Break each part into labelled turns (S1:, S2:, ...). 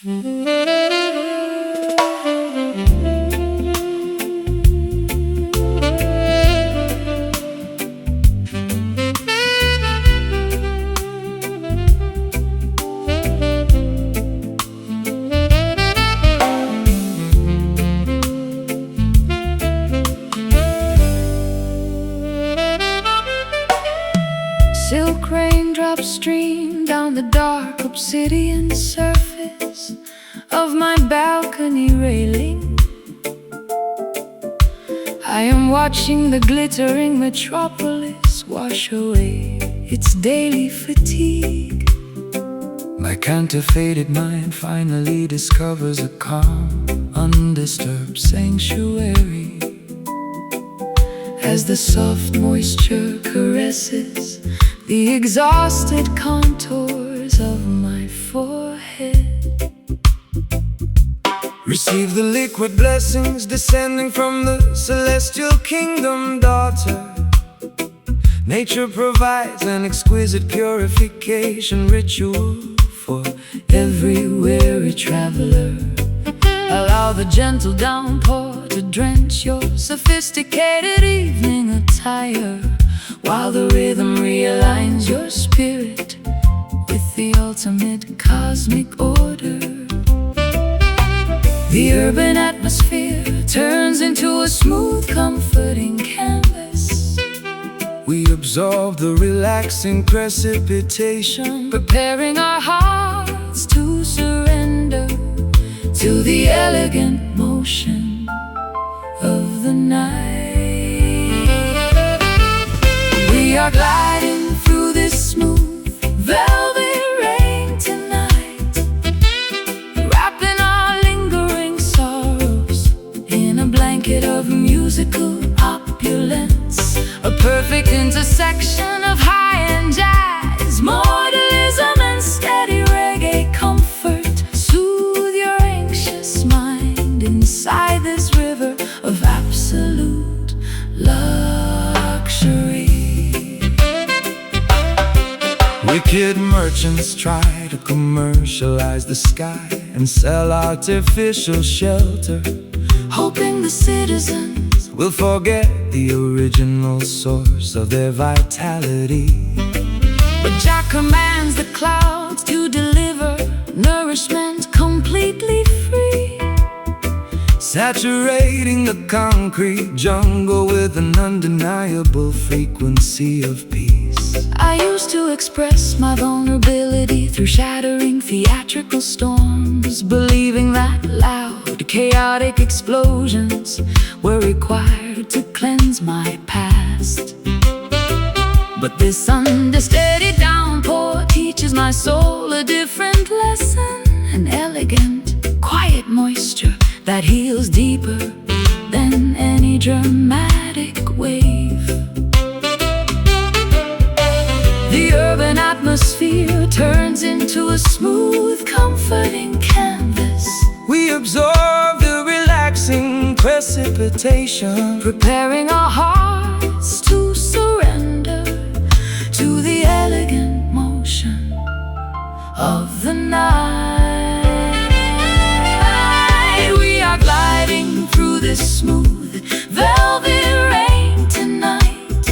S1: Silk raindrops stream down the dark obsidian surface of my balcony railing. I am watching the glittering metropolis wash away its daily fatigue. My counterfeited mind finally discovers a calm, undisturbed sanctuary as the soft moisture caresses the exhausted contours of my forehead. Receive the liquid blessings descending from the celestial kingdom, daughter. Nature provides an exquisite purification ritual for every weary traveler. Allow the gentle downpour to drench your sophisticated evening attire, while the rhythm realigns your spirit with the ultimate cosmic order. The urban atmosphere turns into a smooth, comforting canvas. We absorb the relaxing precipitation, preparing our hearts to surrender to the elegant motion of the night. We are gliding through this smooth, velvet rain tonight, wrapping our lingering sorrows in a blanket of musical opulence. A perfect intersection of high-end jazz, mortalism and steady reggae comfort. Soothe your anxious mind inside this river of absolute luxury. Wicked merchants try to commercialize the sky and sell artificial shelter, hoping the citizens will forget the original source of their vitality. But Jah commands the clouds to deliver nourishment completely free, saturating the concrete jungle with an undeniable frequency of peace. I used to express my vulnerability through shattering theatrical storms, believing that loud, chaotic explosions were required to cleanse my past. But this understeady downpour teaches my soul a different lesson, an elegant, quiet moisture that heals deeper than any dramatic wave. The urban atmosphere turns into a smooth, comforting canvas. We absorb the relaxing precipitation, preparing our hearts to surrender to the elegant motion of the night. We are gliding through this smooth, velvet rain tonight,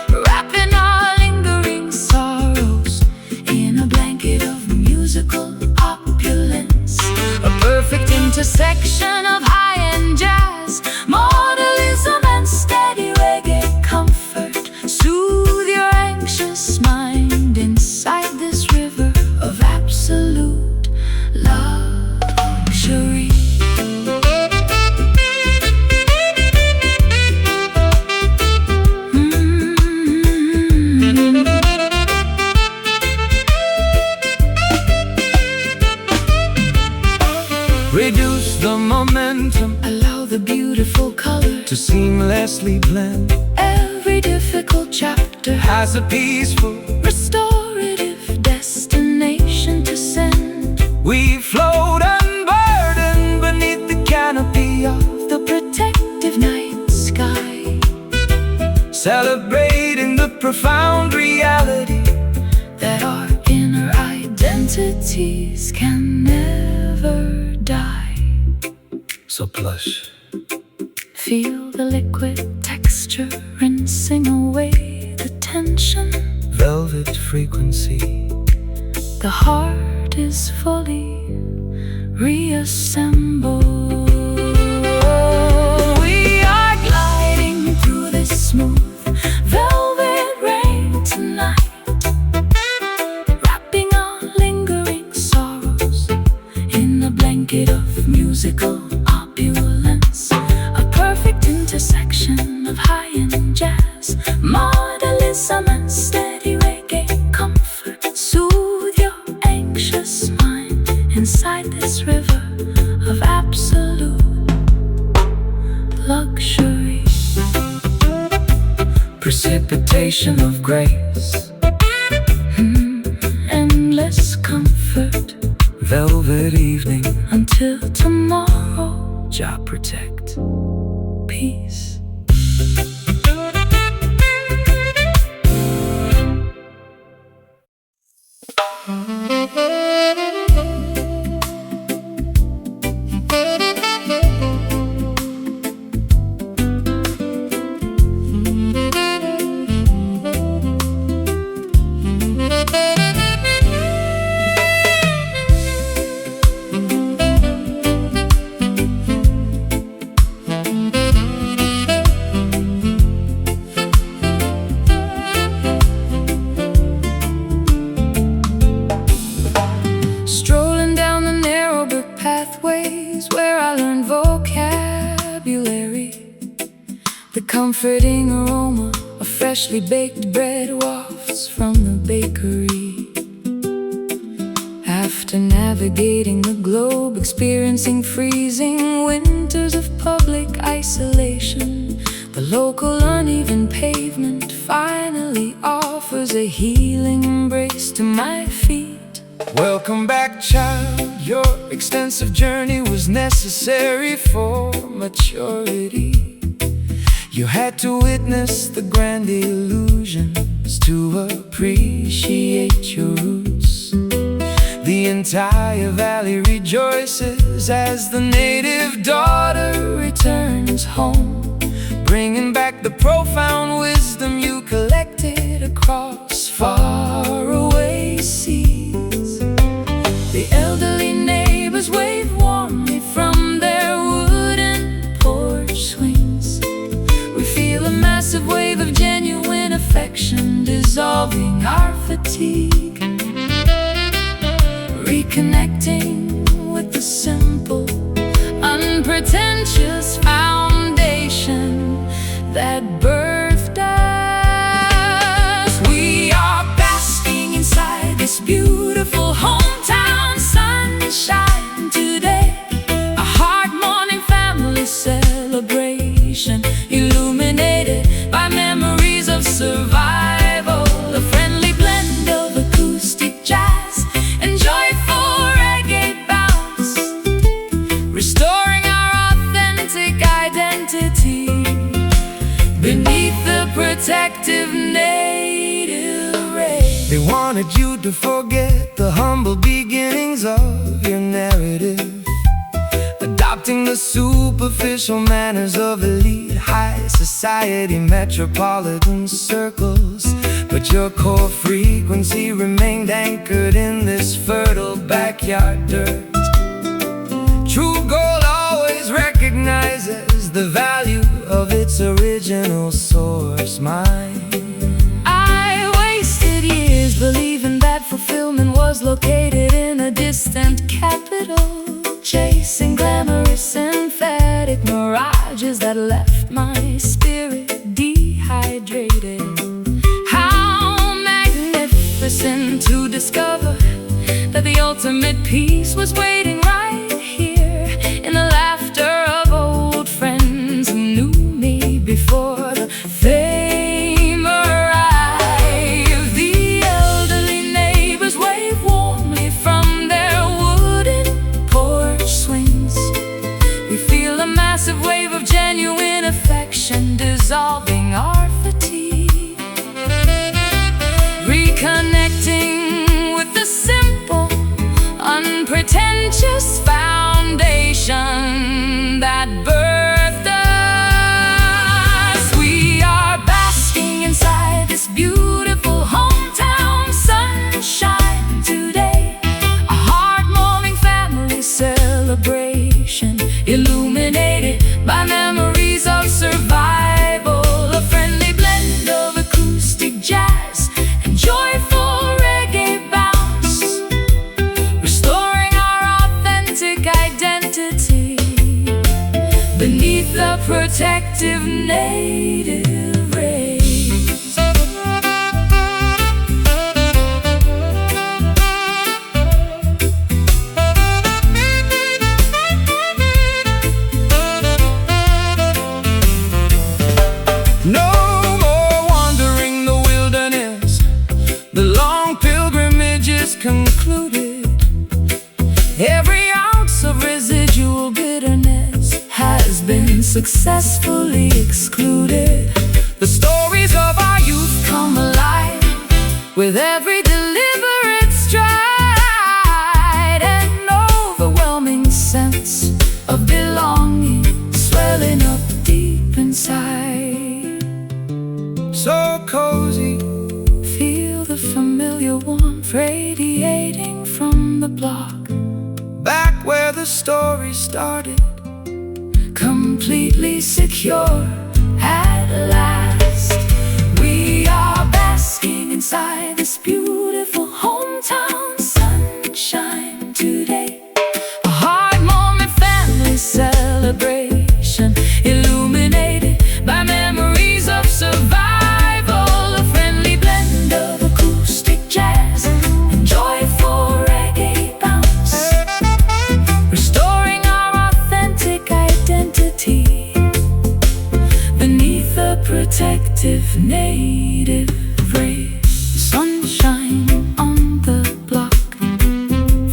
S1: wrapping our lingering sorrows in a blanket of musical opulence. A perfect intersection of high-end jazz, mortalism and steady reggae comfort. Soothe your anxious mind inside this river of absolute luxury. Reduce the momentum, allow the beautiful color to seamlessly blend. Every difficult chapter has a peaceful, restorative destination to send. We float unburdened beneath the canopy of the protective night sky, celebrating the profound reality that our inner identity identities can never die.
S2: So plush.
S1: Feel the liquid texture rinsing away the tension.
S2: Velvet frequency.
S1: The heart is fully reassembled. We are gliding through this smooth velvet rain tonight, wrapping our lingering sorrows in a blanket of musical opulence. A perfect intersection of high-end jazz, modernism and steady reggae comfort. Soothe your anxious mind inside this river of absolute luxury.
S2: Precipitation of grace.
S1: Endless comfort.
S2: Velvet evening.
S1: Until tomorrow,
S2: Jah protect.
S1: peace. Strolling down the narrow brick pathways where I learned vocabulary. The comforting aroma of freshly baked bread wafts from the bakery. After navigating the globe, experiencing freezing winters of public isolation, the local uneven pavement finally offers a healing embrace to my feet.
S2: Welcome back, child. Your extensive journey was necessary for maturity. You had to witness the grand illusions to appreciate your roots. The entire valley rejoices as the native daughter returns home, bringing back the profound wisdom you collected across faraway seas. The elderly neighbors wave warmly from their wooden porch swings. We feel a massive wave of genuine affection dissolving our fatigue, reconnecting with the simple, unpretentious foundation that birthed us. We are basking inside this beautiful hometown sunshine today, a heart-morning family celebration, illuminated by memories of survival. A friendly blend of acoustic jazz and joyful reggae bounce, restoring our authentic identity beneath the protective native ray. They wanted you to forget the humble beginnings of your narrative, adopting the superficial manners of elite high society metropolitan circles. But your core frequency remained anchored in this fertile backyard dirt. True gold always recognizes the value of its original source, mine.
S1: I wasted years believing that fulfillment was located in a distant capital, chasing glamorous emphatic mirages that left my spirit dehydrated. How magnificent to discover that the ultimate peace was waiting right here in the laughter of old friends who knew me before the fame arrived. The elderly neighbors wave warmly from their wooden porch swings. We feel a massive wave of genuine affection dissolving our fatigue, reconnecting with the simple,
S2: pretentious foundation that birthed us. We are basking inside this beautiful hometown sunshine today, a heart-warming family celebration, illuminated by memories of survival, a friendly blend of acoustic jazz and joyful reggae bounce, restoring our authentic identity beneath the protective native rays.
S1: No more wandering the wilderness, the long pilgrimage is concluded. Every ounce of residual bitterness has been successfully excluded. The stories of our youth come alive with every deliberate stride, an overwhelming sense of belonging swelling up deep inside. So cozy, feel the familiar warmth radiating from the block, back where the story started, completely secure at last. We are basking inside this beautiful hometown sunshine today, a heart-warming family celebration, illuminated by memories of survival, a friendly blend of acoustic jazz and joyful reggae bounce, restoring our authentic identity beneath the protective native rays. Sunshine on the block,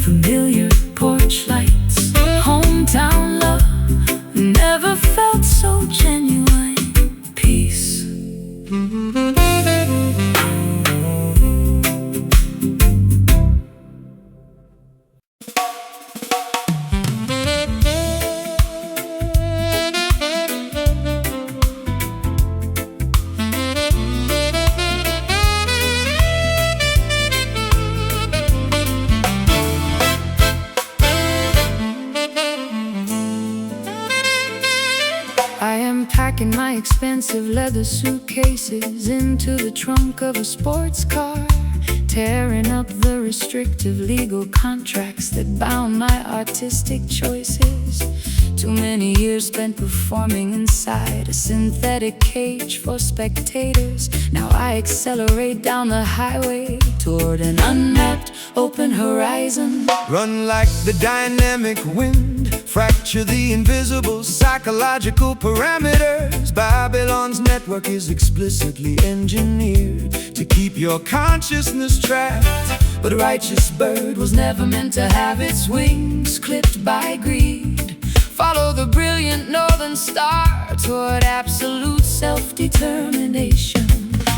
S1: familiar porch lights, hometown love never felt so genuine. Peace. I am packing my expensive leather suitcases into the trunk of a sports car, tearing up the restrictive legal contracts that bound my artistic choices. Too many years spent performing inside a synthetic cage for spectators. Now I accelerate down the highway toward an unmapped open horizon. Run like the dynamic wind, fracture the invisible psychological parameters. Babylon's network is explicitly engineered to keep your consciousness trapped. But a righteous bird was never meant to have its wings clipped by greed. Follow the brilliant northern star toward absolute self-determination.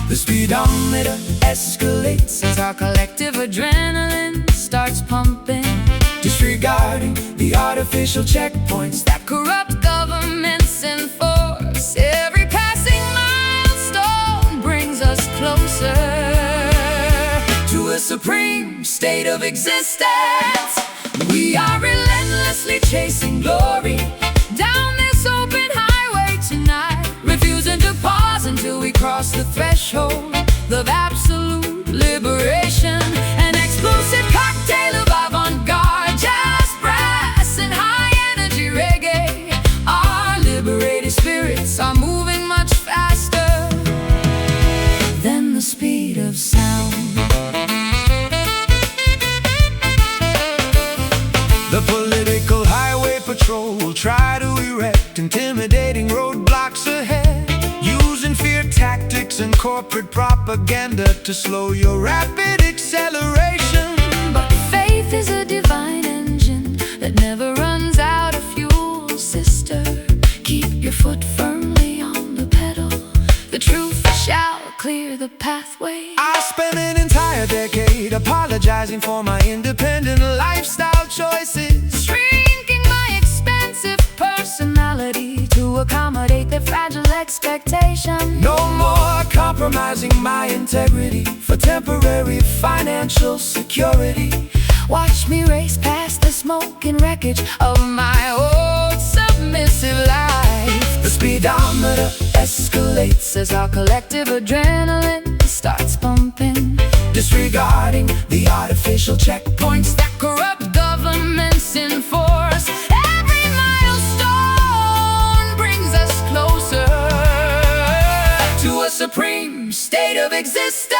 S1: The speedometer escalates as our collective adrenaline starts pumping, disregarding the artificial checkpoints that corrupt governments enforce. Every passing milestone brings us closer to a supreme state of existence. We are relentlessly chasing glory down this open highway tonight, refusing to pause until we cross the threshold of absolute liberation. An explosive cocktail of avant-garde jazz, brass, and high-energy reggae. Our liberated spirits are moving much faster than the speed of sound. The political highway patrol will try to erect intimidating roadblocks ahead, using fear tactics and corporate propaganda to slow your rapid acceleration.
S2: But faith is a divine engine that never runs out of fuel, sister. Keep your foot firmly on the pedal. The truth shall clear the pathway.
S1: I spent an entire decade apologizing for my independent lifestyle choices. compromising my integrity for temporary financial security.
S2: Watch me race past the smoke and wreckage of my old submissive life.
S1: The speedometer
S2: Escalates as our collective adrenaline starts pumping,
S1: disregarding the artificial checkpoints
S2: that corrupt governments enforce. Every milestone brings us closer
S1: to a supreme state of existence.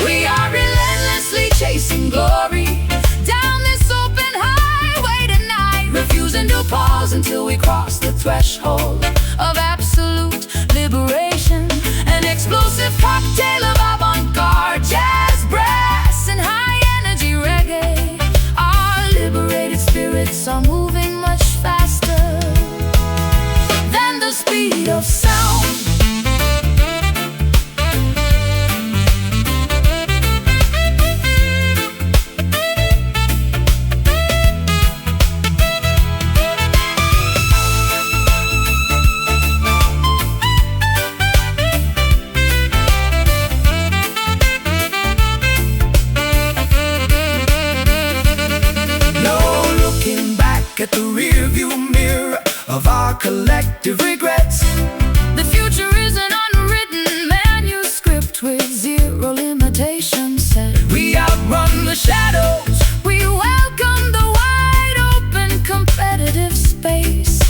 S2: We are relentlessly chasing glory down this open highway tonight,
S1: refusing to pause until we cross the threshold
S2: of absolute liberation. An explosive cocktail of avant-garde jazz, brass, and high-energy reggae. Our liberated spirits are moving much faster than the speed of sound.
S1: At the rearview mirror of our collective regrets.
S2: The future is an unwritten manuscript with zero limitations set.
S1: We outrun the shadows.
S2: We welcome the wide open competitive space,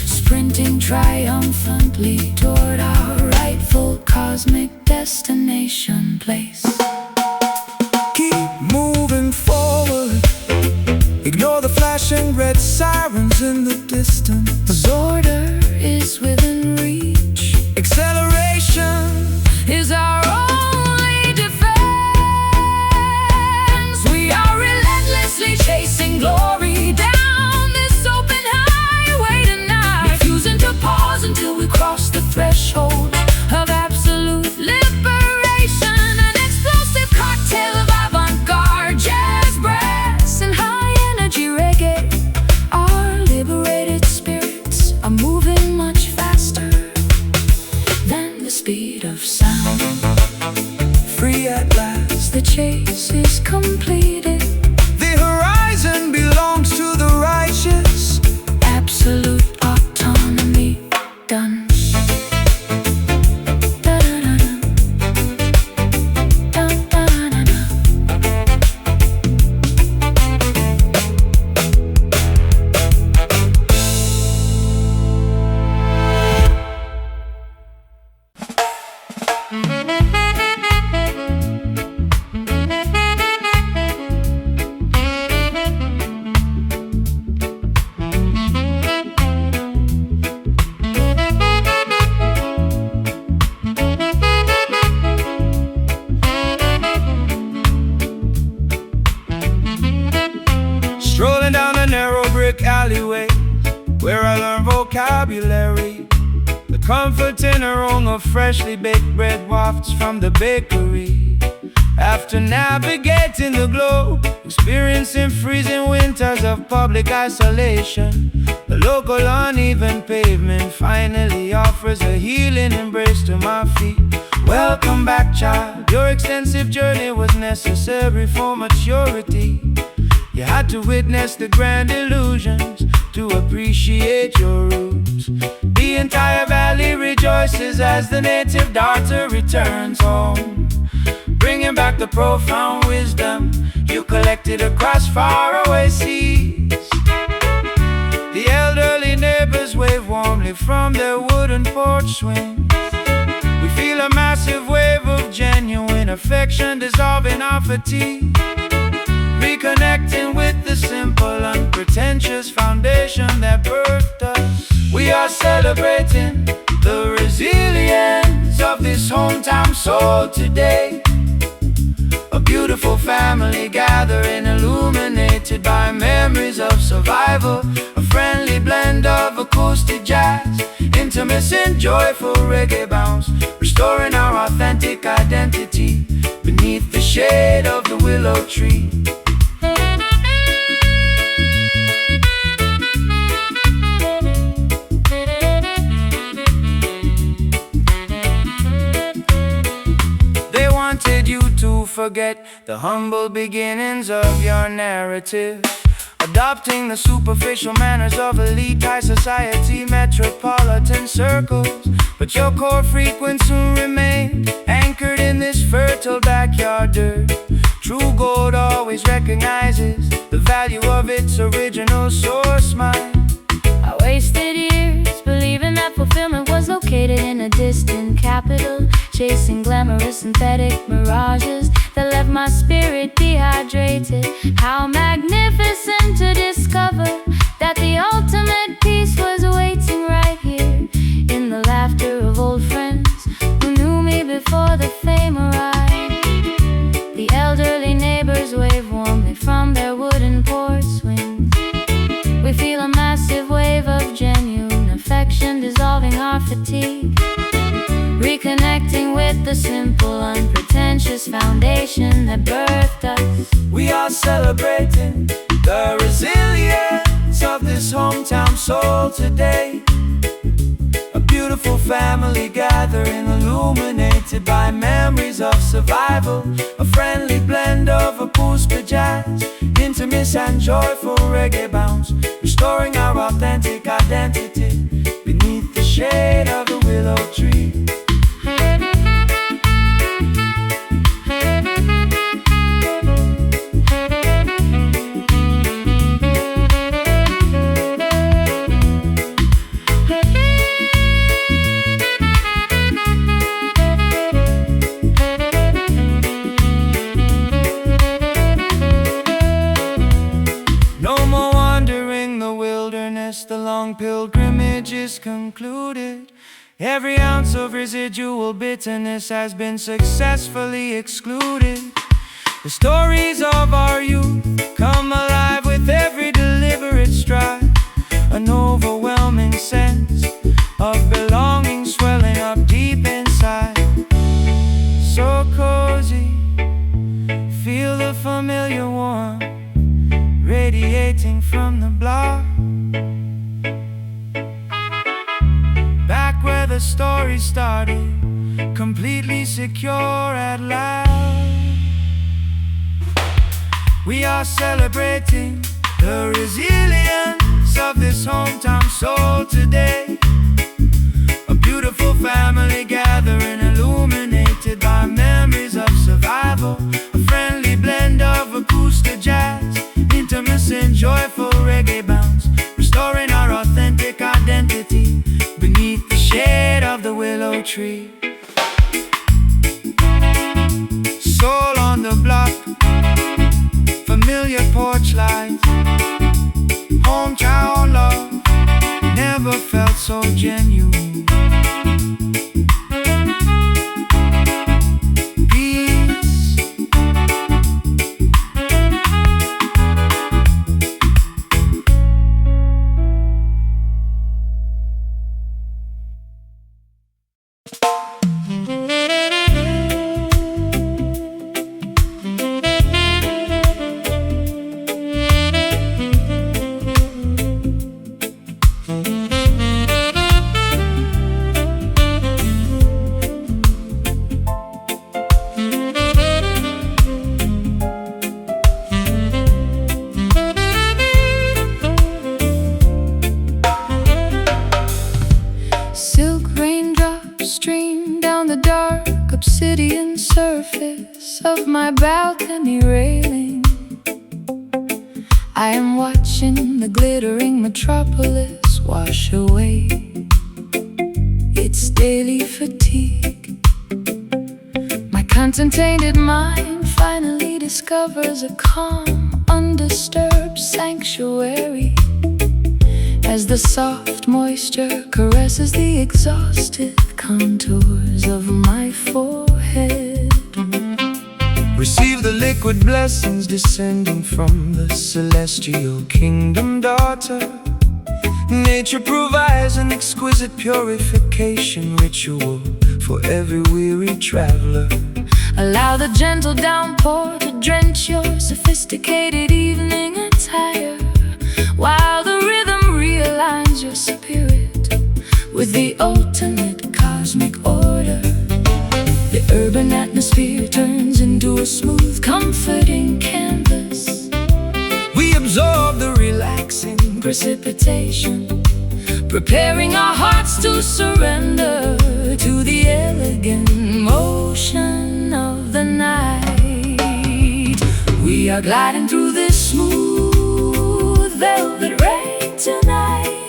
S2: sprinting triumphantly toward our rightful cosmic destination place.
S1: Keep moving forward. Ignore the flashing red sirens in the distance.
S2: Order is within reach.
S1: Acceleration
S2: is our only defense. We are relentlessly chasing glory down this open highway tonight,
S1: refusing to pause until we cross the threshold
S2: of absolute liberation. An explosive cocktail of avant-garde jazz, brass, and high-energy reggae. Our liberated spirits are moving much faster than the speed of sound.
S1: Free at last,
S2: the chase is completed.
S1: The horizon belongs to the righteous.
S2: Absolute autonomy done.
S1: Strolling down a narrow brick alleyway where I learn vocabulary. The comforting aroma of freshly baked bread wafts from the bakery. After navigating the globe, experiencing freezing winters of public isolation, the local uneven pavement finally offers a healing embrace to my feet. Welcome back, child. Your extensive journey was necessary for maturity. You had to witness the grand illusions to appreciate your roots. The entire valley rejoices as the native daughter returns home, bringing back the profound wisdom you collected across faraway seas. The elderly neighbors wave warmly from their wooden porch swings. We feel a massive wave of genuine affection dissolving our fatigue, reconnecting with the simple, unpretentious foundation that birthed us. We are celebrating the resilience of this hometown soul today. A beautiful family gathering, illuminated by memories of survival. A friendly blend of acoustic jazz, intimacy and joyful reggae bounce, restoring our authentic identity beneath the shade of the willow tree. forget the humble beginnings of your narrative. Adopting the superficial manners of elite high society, metropolitan circles. But your core frequency remained anchored in this fertile backyard dirt. True gold always recognizes the value of its original source mind.
S2: I wasted years believing that fulfillment was located in a distant capital, chasing glamorous synthetic mirages that left my spirit dehydrated. How magnificent to discover that the ultimate peace was waiting right here, in the laughter of old friends who knew me before the fame arrived. The elderly neighbors wave warmly from their wooden porch swings. We feel a massive wave of genuine affection dissolving our fatigue, reconnecting with the simple, unpretentious foundation that birthed us.
S1: We are celebrating the resilience of this hometown soul today. A beautiful family gathering, illuminated by memories of survival. A friendly blend of acoustic jazz, intimacy and joyful reggae bounce, restoring our authentic identity beneath the shade of the willow tree. The long pilgrimage is concluded. Every ounce of residual bitterness has been successfully excluded. The stories of our youth come alive with every deliberate stride. An overwhelming sense of belonging swelling up deep inside. So cozy, feel the familiar warmth radiating from the block. Where the story started, completely secure at last. We are celebrating the resilience of this hometown soul today. A beautiful family gathering, illuminated by memories of survival. A friendly blend of acoustic jazz, intimacy and joyful reggae bounce, restoring our authentic identity beneath the shade of the willow tree. Soul on the block, familiar porch lights, hometown love never felt so genuine. Obsidian surface of my balcony railing. I am watching the glittering metropolis wash away its daily fatigue. My contemplated mind finally discovers a calm, undisturbed sanctuary, as the soft moisture caresses the exhausted contours of my forehead. Receive the liquid blessings descending from the celestial kingdom, daughter. Nature provides an exquisite purification ritual for every weary traveler. Allow the gentle downpour to drench your sophisticated evening attire, while the rhythm realigns your spirit with the ultimate cosmic order. The urban atmosphere turns into a smooth absorb the relaxing
S2: precipitation, preparing our hearts to surrender to the elegant motion of the night. We are gliding through this smooth velvet rain tonight,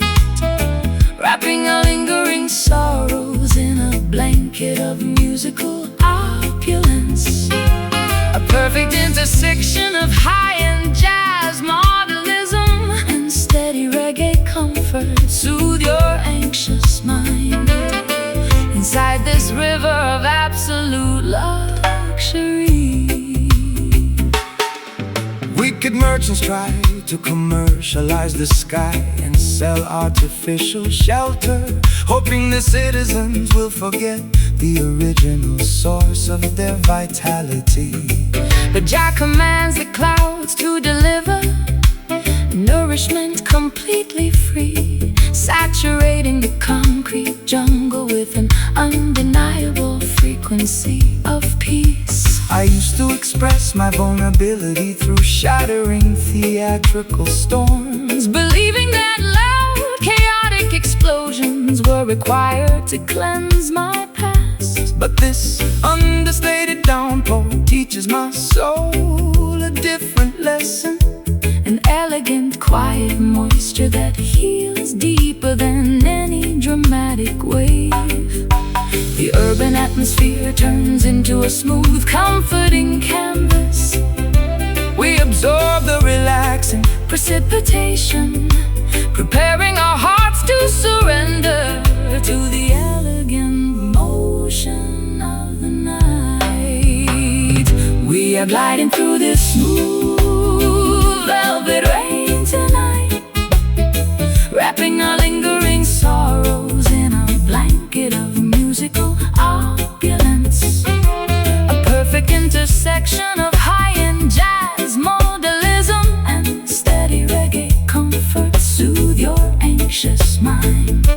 S2: wrapping our lingering sorrows in a blanket of musical opulence. A perfect intersection of high-end jazz, modernism, and steady reggae comfort. Soothe your anxious mind inside this river of absolute luxury.
S1: Wicked merchants try to commercialize the sky and sell artificial shelter, hoping the citizens will forget the original source of their vitality.
S2: But Jah commands the clouds to deliver nourishment completely free, saturating the concrete jungle with an undeniable frequency of peace.
S1: I used to express my vulnerability through shattering theatrical storms,
S2: believing that loud, chaotic explosions were required to cleanse my past.
S1: but this understated downpour teaches my soul a different lesson.
S2: An elegant, quiet moisture that heals deeper than any dramatic wave. The urban atmosphere turns into a smooth, comforting canvas.
S1: We absorb the relaxing
S2: precipitation, preparing our hearts to surrender to the elegant motion of the night. We are gliding through this smooth velvet rain tonight, wrapping our lingering sorrows in a blanket of musical opulence. A perfect intersection of high-end jazz, modernism, and steady reggae comfort. Soothe your anxious mind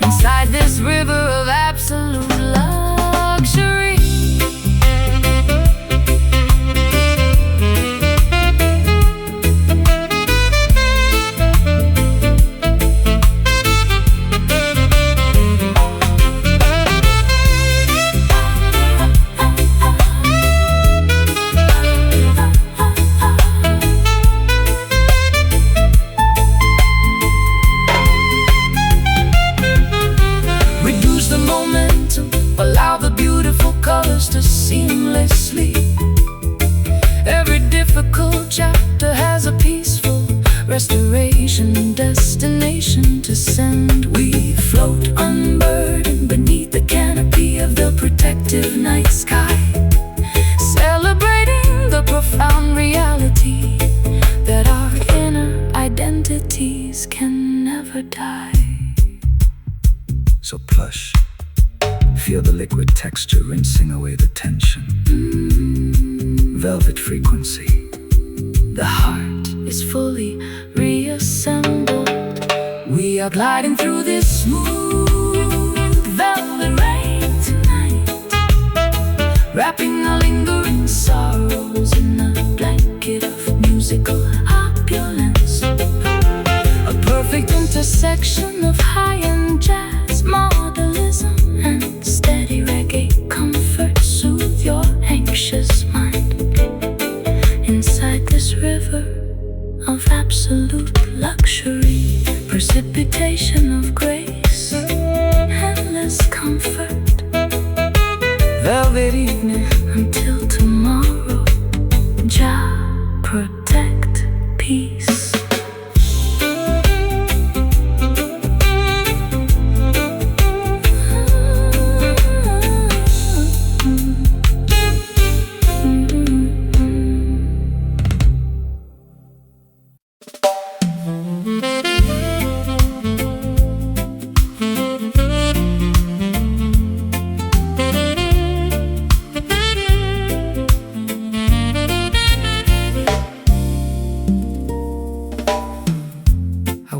S2: inside this river of absolute luxury. Allow the beautiful colors to seamlessly. Every difficult chapter has a peaceful restoration destination to send. We float unburdened beneath the canopy of the protective night sky, celebrating the profound reality that our inner identities can never die.
S1: so plush. Feel the liquid texture rinsing away the tension. Velvet frequency.
S2: The heart is fully reassembled. We are gliding through this smooth velvet rain tonight, wrapping our lingering sorrows in a blanket of musical opulence. A perfect intersection of high-end jazz, modernism, and steady reggae comfort. Soothe your anxious mind inside this river of absolute luxury. Precipitation of grace, endless comfort.
S1: Velvet evening
S2: Until tomorrow, Jah protect peace.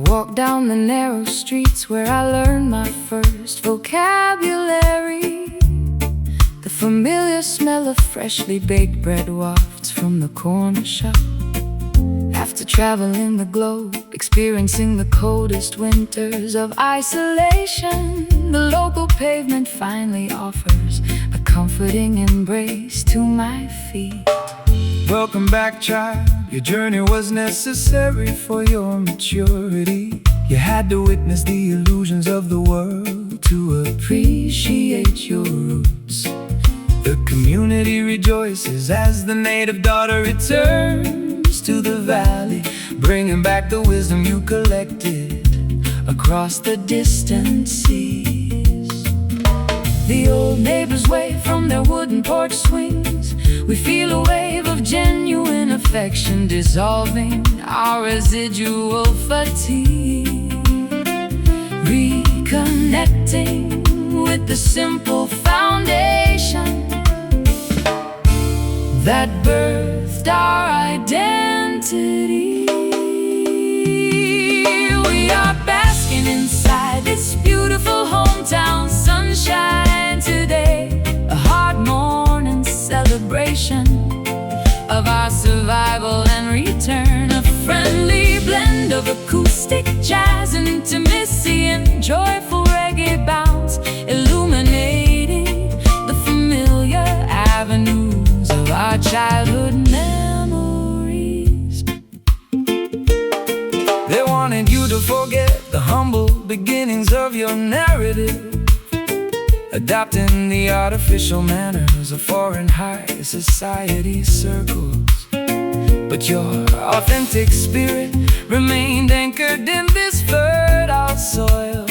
S2: Walk down the narrow streets where I learned my first vocabulary. The familiar smell of freshly baked bread wafts from the corner shop. after traveling the globe, experiencing the coldest winters of isolation, the local pavement finally offers a comforting embrace to my feet.
S1: Welcome back, child. Your journey was necessary for your maturity. You had to witness the illusions of the world to appreciate your roots. The community rejoices as the native daughter returns to the valley, bringing back the wisdom you collected across the distant seas. The old neighbors wave from their wooden porch swings. We feel a wave of genuine affection dissolving our residual fatigue. Reconnecting with the simple foundation that birthed our identity. We are basking inside this beautiful hometown sunshine today, a hard morning celebration of our survival and return, a friendly blend of acoustic jazz, intimacy, and joyful reggae bounce, illuminating the familiar avenues of our childhood memories. They wanted you to forget the humble beginnings of your narrative, adopting the artificial manners of foreign high society circles. But your authentic spirit remained anchored in this fertile soil.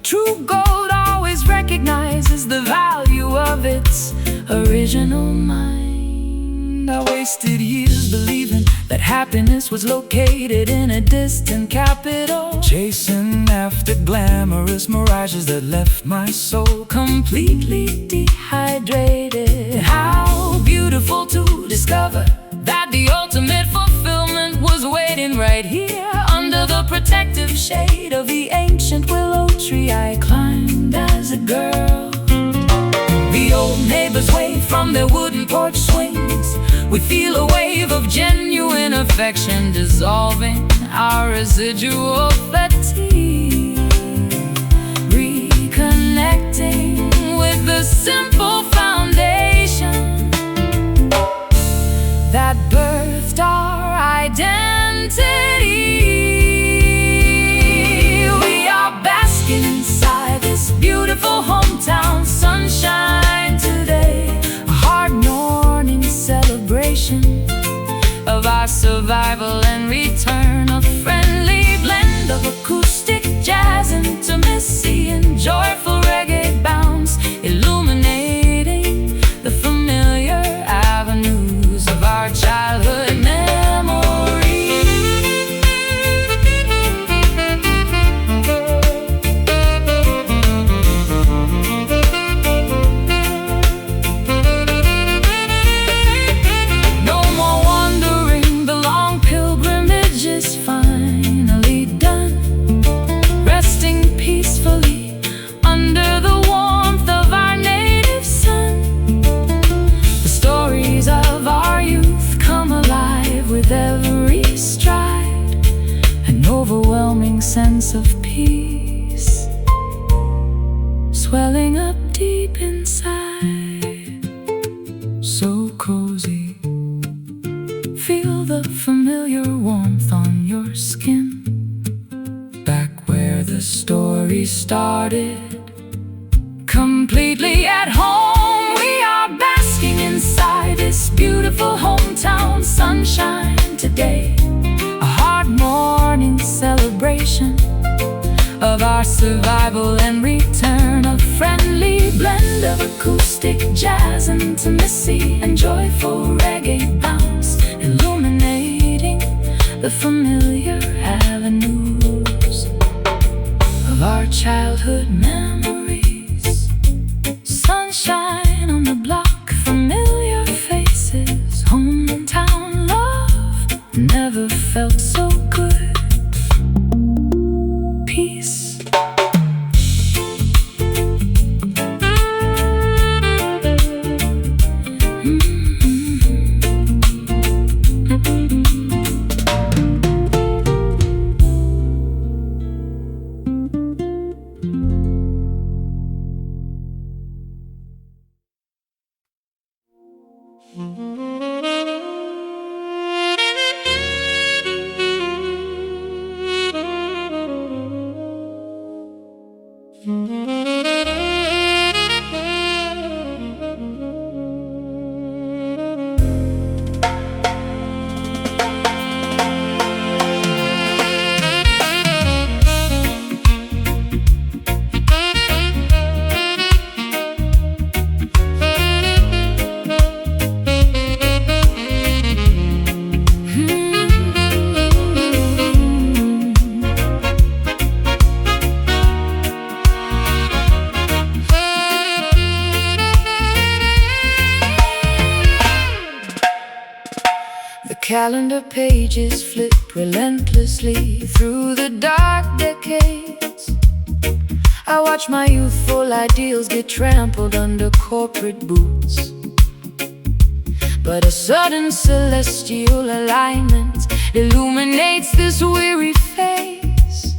S1: True gold always recognizes the value of its original mind. I wasted years believing that happiness was located in a distant capital, chasing after glamorous mirages that left my soul completely dehydrated. How beautiful to discover that the ultimate fulfillment was waiting right here, under the protective shade of the ancient willow tree I climbed as a girl. The old neighbors wave from their wooden porch swings. We feel a wave of genuine affection dissolving our residual fatigue. Reconnecting with the simple foundation that birthed our identity. We are basking inside this beautiful hometown sunshine today, a hard morning celebration of our survival and return, a friendly blend of acoustic jazz, intimacy, and joyful reggae bounce, illuminating the familiar avenues of our childhood memories. No more wandering, the long pilgrimage is finally done, resting peacefully under the warmth of our native sun. The stories of our youth come alive with every stride, an overwhelming sense of peace swelling up deep inside. So cozy, feel the familiar warmth on your skin, back where the story started, completely at home. We are basking inside this beautiful hometown sunshine today, a hard morning celebration of our survival and return, a friendly blend of acoustic jazz, intimacy, and joyful reggae bounce, illuminating the familiar avenues of our childhood memories. Sunshine on the block, familiar faces, hometown love never felt so good. Peace.
S2: calendar pages flip relentlessly through the dark decades. I watch my youthful ideals get trampled under corporate boots. But a sudden celestial alignment illuminates this weary face.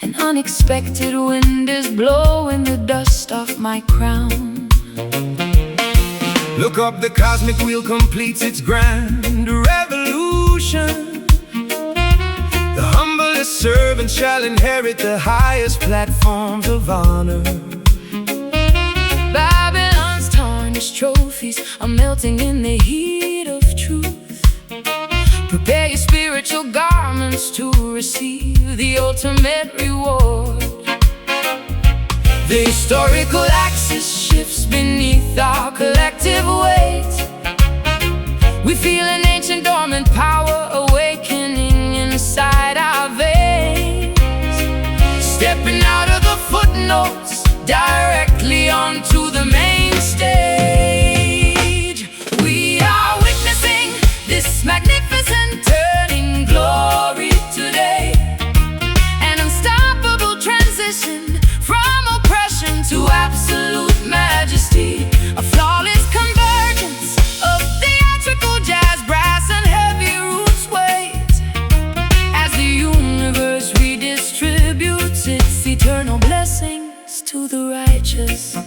S2: An unexpected wind is blowing the dust off my crown.
S1: Look up, the cosmic wheel completes its grand revolution. The humblest servant shall inherit the highest platforms of honor.
S2: Babylon's tarnished trophies are melting in the heat of truth. Prepare your spiritual garments to receive the ultimate reward. The historical axis shifts beneath our collective weight. We feel an ancient dormant power awakening inside our veins. Stepping out of the footnotes directly onto the main stage. We are witnessing this magnificent turning glory today. An unstoppable transition from oppression to absolute majesty. A flawless convergence of theatrical jazz, brass, and heavy roots weight. As the universe redistributes its eternal blessings to the righteous.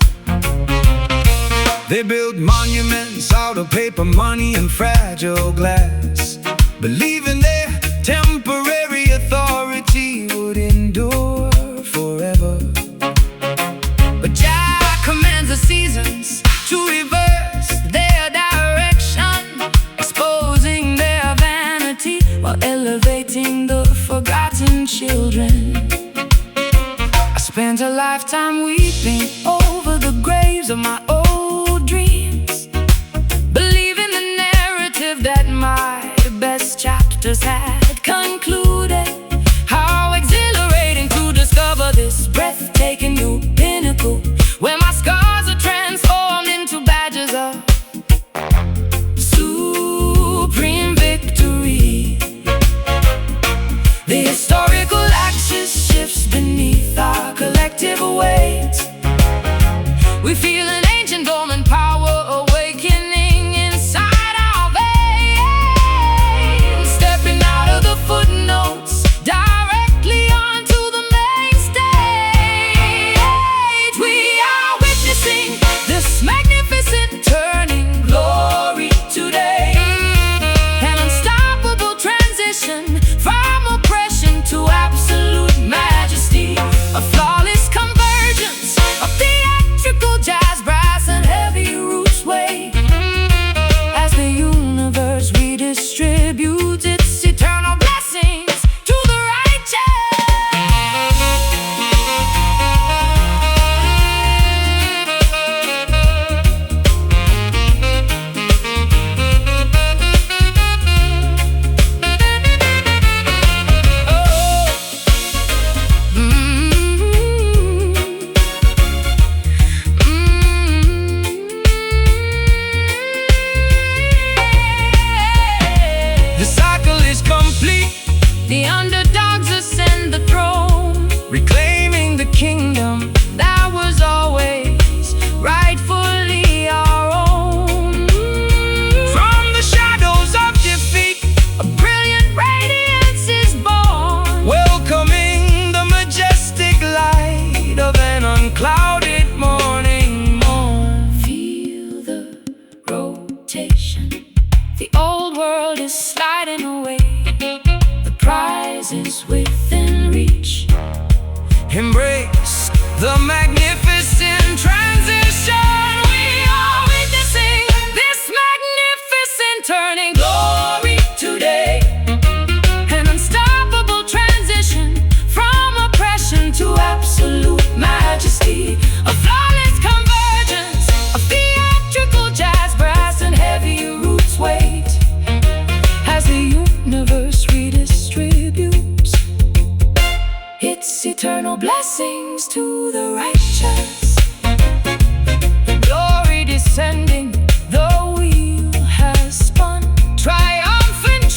S1: They build monuments out of paper, money, and fragile glass, believing their temporary authority would endure forever. But Jah commands the seasons to reverse their direction, exposing their vanity while elevating the forgotten children. I spent a lifetime weeping over the graves of my old dreams, believing the narrative that my best chapters had concluded. How exhilarating to discover this breathtaking new pinnacle, where my scars are transformed into badges of supreme victory. The historical axis shifts beneath our collective weight. We feel an ancient dormant power awakening inside our veins. Stepping out of the footnotes directly onto the main stage. We are witnessing this magnificent turning glory today. An unstoppable transition from oppression to absolute majesty. A flawless convergence of theatrical jazz, brass, and heavy roots weight. As the universe redistributes its eternal blessings to the The cycle is complete.
S2: The underdogs ascend the throne,
S1: Reclaiming the kingdom
S2: that was always rightfully our own.
S1: from the shadows of defeat,
S2: A brilliant radiance is born,
S1: welcoming the majestic light of an unclouded morning morn.
S2: feel the rotation. The old world is sliding away. The prize is within reach.
S1: Embrace the magnificent transition.
S2: We are witnessing this magnificent turning glory today. An unstoppable transition from oppression to absolute majesty. A flawless convergence of theatrical jazz, brass, and heavy roots weight. As the universe redistributes its eternal blessings to the righteous. The glory descending, the wheel has spun. Triumphant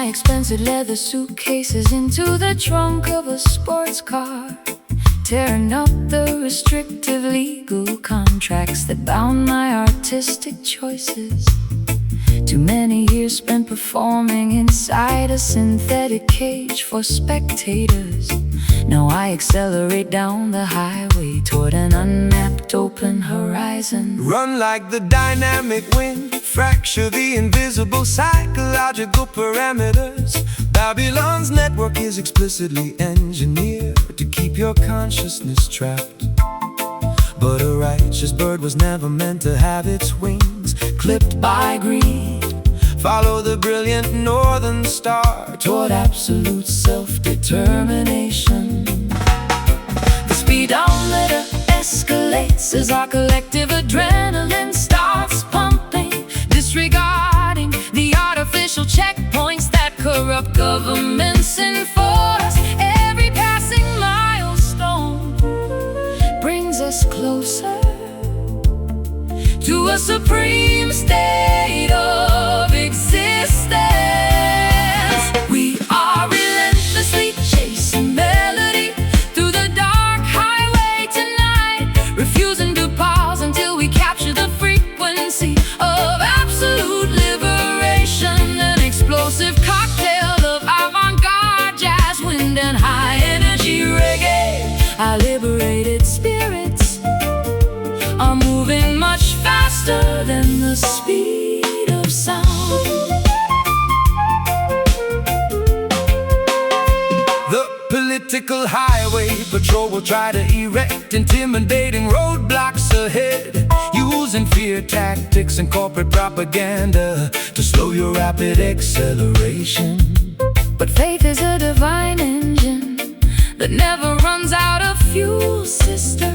S2: my expensive leather suitcases into the trunk of a sports car, tearing up the restrictive legal contracts that bound my artistic choices. Too many years spent performing inside a synthetic cage for spectators. Now I accelerate down the highway toward an unmapped open horizon.
S1: Run like the dynamic wind, fracture the invisible psychological parameters. Babylon's network is explicitly engineered to keep your consciousness trapped. But a righteous bird was never meant to have its wings clipped by greed. Follow the brilliant northern star toward absolute self-determination. The speedometer escalates as our collective adrenaline starts pumping, disregarding the artificial checkpoints that corrupt governments enforce. Every passing milestone brings us closer to a supreme state of existence. We are relentlessly chasing melody through the dark highway tonight, refusing to pause until we capture the frequency of absolute liberation. An explosive cocktail of avant-garde jazz, wind and high-energy reggae. Our liberated spirits are moving much faster than the speed of sound. The political highway patrol will try to erect intimidating roadblocks ahead, using fear tactics and corporate propaganda to slow your rapid acceleration.
S2: But faith is a divine engine that never runs out of fuel, sister.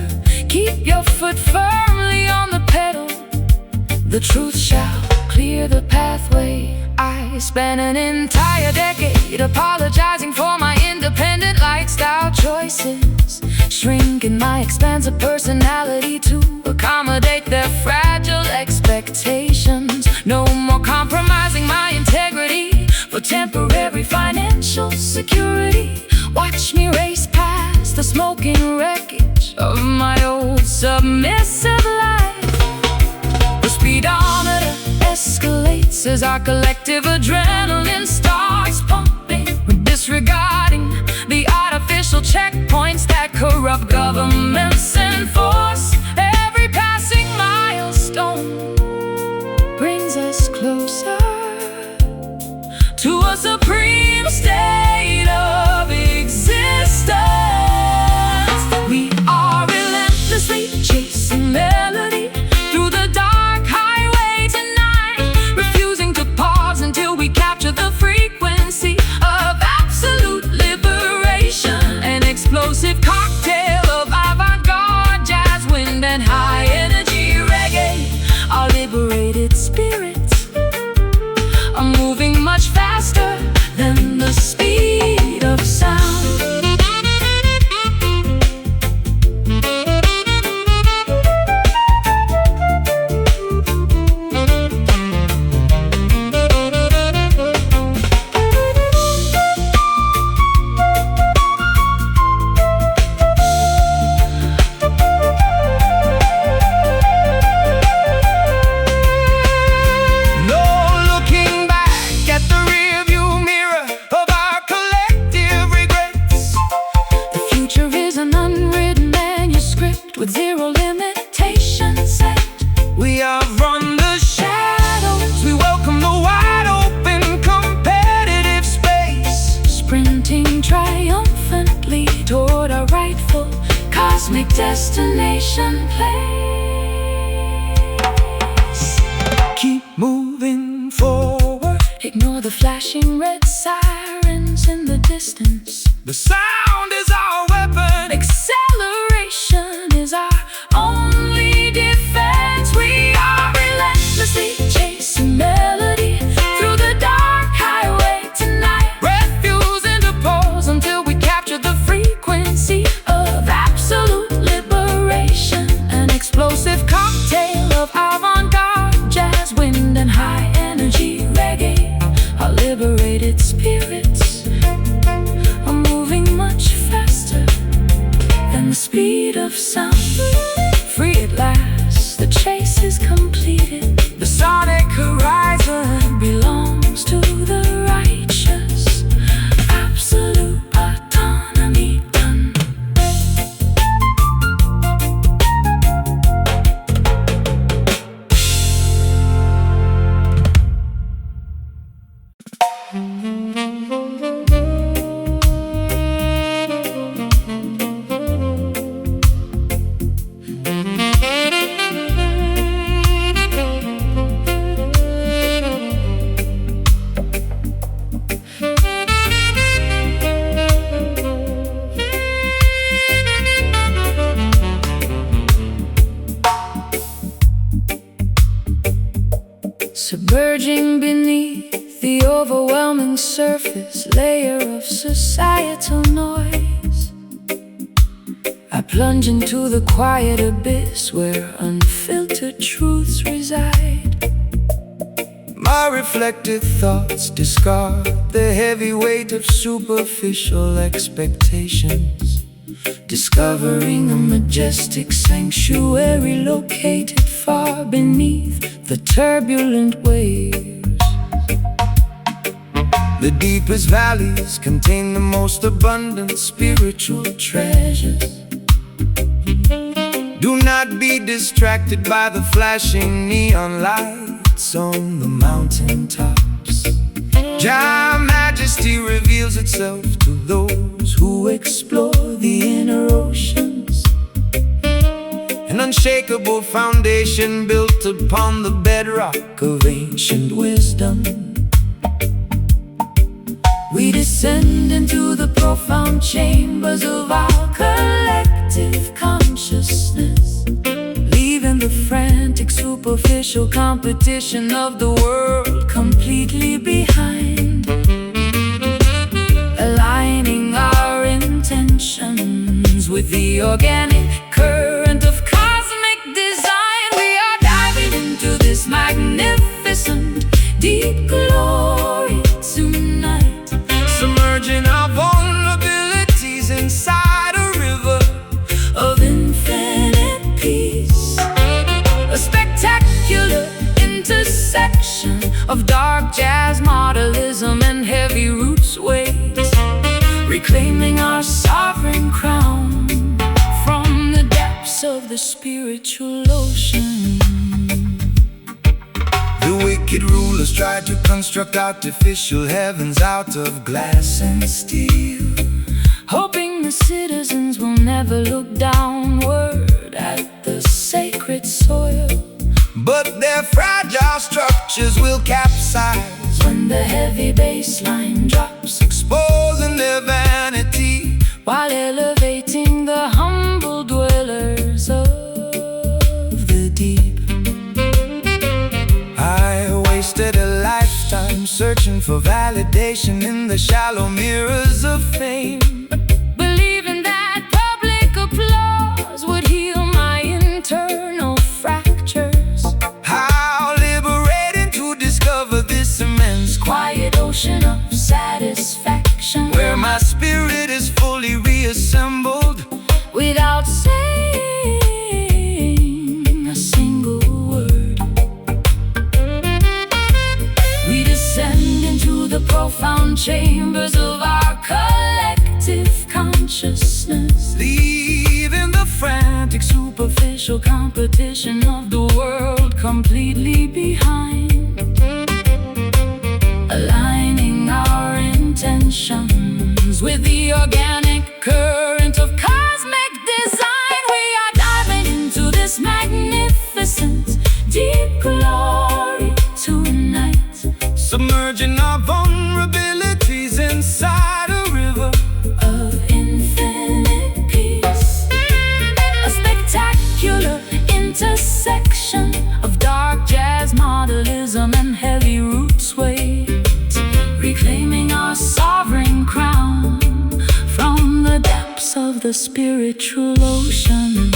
S2: Keep your foot firmly on the pedal. The truth shall clear the pathway. I spent an entire decade apologizing for my independent lifestyle choices, shrinking my expansive personality to accommodate their fragile expectations. No more compromising my integrity for temporary financial security. Watch me race past the smoking wreckage of my old submissive life. The speedometer escalates as our collective adrenaline starts pumping. We're disregarding the artificial checkpoints that corrupt governments enforce. Every passing milestone brings us closer to a supreme state of existence. We are relentlessly chasing melody through the dark highway tonight, refusing to pause until we capture the frequency of absolute liberation. An explosive cocktail of avant-garde jazz, wind and high-energy reggae. Our liberated spirits are moving much faster than the speed of sound. With zero limitations set,
S1: We have run the shadows, we welcome the wide open competitive space,
S2: sprinting triumphantly toward our rightful cosmic destination place.
S1: keep moving forward.
S2: Ignore the flashing red sirens in the distance.
S1: The sound is our weapon.
S2: Acceleration is our only defense. We are relentlessly chasing melody through the dark highway tonight,
S1: Refusing to pause
S2: until we capture the frequency of absolute liberation. An explosive cocktail of avant-garde jazz, wind and high-energy reggae. Our liberation liberated spirits are moving much faster than the speed of sound. Free at last, the chase is completed. The sonic horizon belongs to the righteous. Absolute autonomy done. Submerging beneath the overwhelming surface layer of societal noise, I plunge into the quiet abyss where unfiltered truths reside.
S1: My reflective thoughts discard the heavy weight of superficial expectations, discovering a majestic sanctuary located far beneath the turbulent waves. The deepest valleys contain the most abundant spiritual treasures. Do not be distracted by the flashing neon lights on the mountaintops. Jah Majesty reveals itself to those who explore the inner oceans. An unshakable foundation built upon the bedrock of ancient wisdom. We descend into the profound chambers of our collective consciousness, leaving the frantic, superficial competition of the world completely behind. Aligning our intentions with the organic current of cosmic design, we are diving into this magnificent deep glory tonight. Submerging our vulnerabilities inside a river
S2: Of infinite peace, a spectacular intersection of dark jazz, modernism, and heavy roots waves, reclaiming our sovereign crown from the depths of the spiritual ocean.
S1: The wicked rulers tried to construct artificial heavens out of glass and steel,
S2: hoping the citizens will never look downward at the sacred soil.
S1: but their fragile structures will capsize
S2: When the heavy bass line drops,
S1: exposing their vanity
S2: while elevating the humble dwellers of the deep.
S1: I wasted a lifetime searching for validation in the shallow mirrors of fame,
S2: Believing that public applause would heal my internal fractures.
S1: how liberating to discover this immense
S2: Quiet ocean of satisfaction,
S1: where my spirit is fully reassembled.
S2: without saying a single word, we descend into the profound chambers of our collective consciousness,
S1: Leaving the frantic
S2: superficial competition of the world completely behind. Aligning our intentions with the organic current of cosmic design, we are diving into this magnificent deep glory tonight.
S1: submerging our vulnerabilities inside a river
S2: Of infinite peace, a spectacular intersection of dark jazz, modernism, and heavy roots waves, reclaiming our sovereign crown from the depths of the spiritual ocean.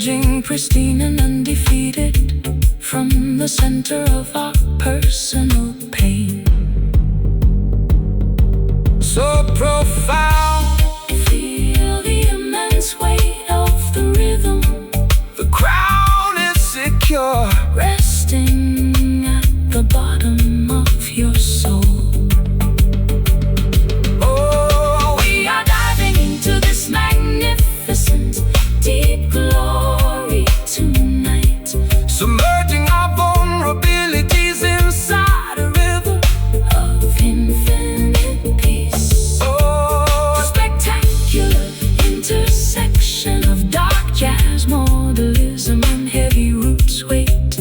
S2: emerging pristine and undefeated from the center of our personal pain.
S1: So profound,
S2: Feel the immense weight of the rhythm,
S1: the crown is secure,
S2: resting at the bottom of your soul.
S1: oh,
S2: We are diving into this magnificent, deep glory tonight,
S1: submerging our vulnerabilities inside a river
S2: of infinite peace.
S1: oh,
S2: The spectacular intersection of dark jazz, modalism, and heavy roots weight,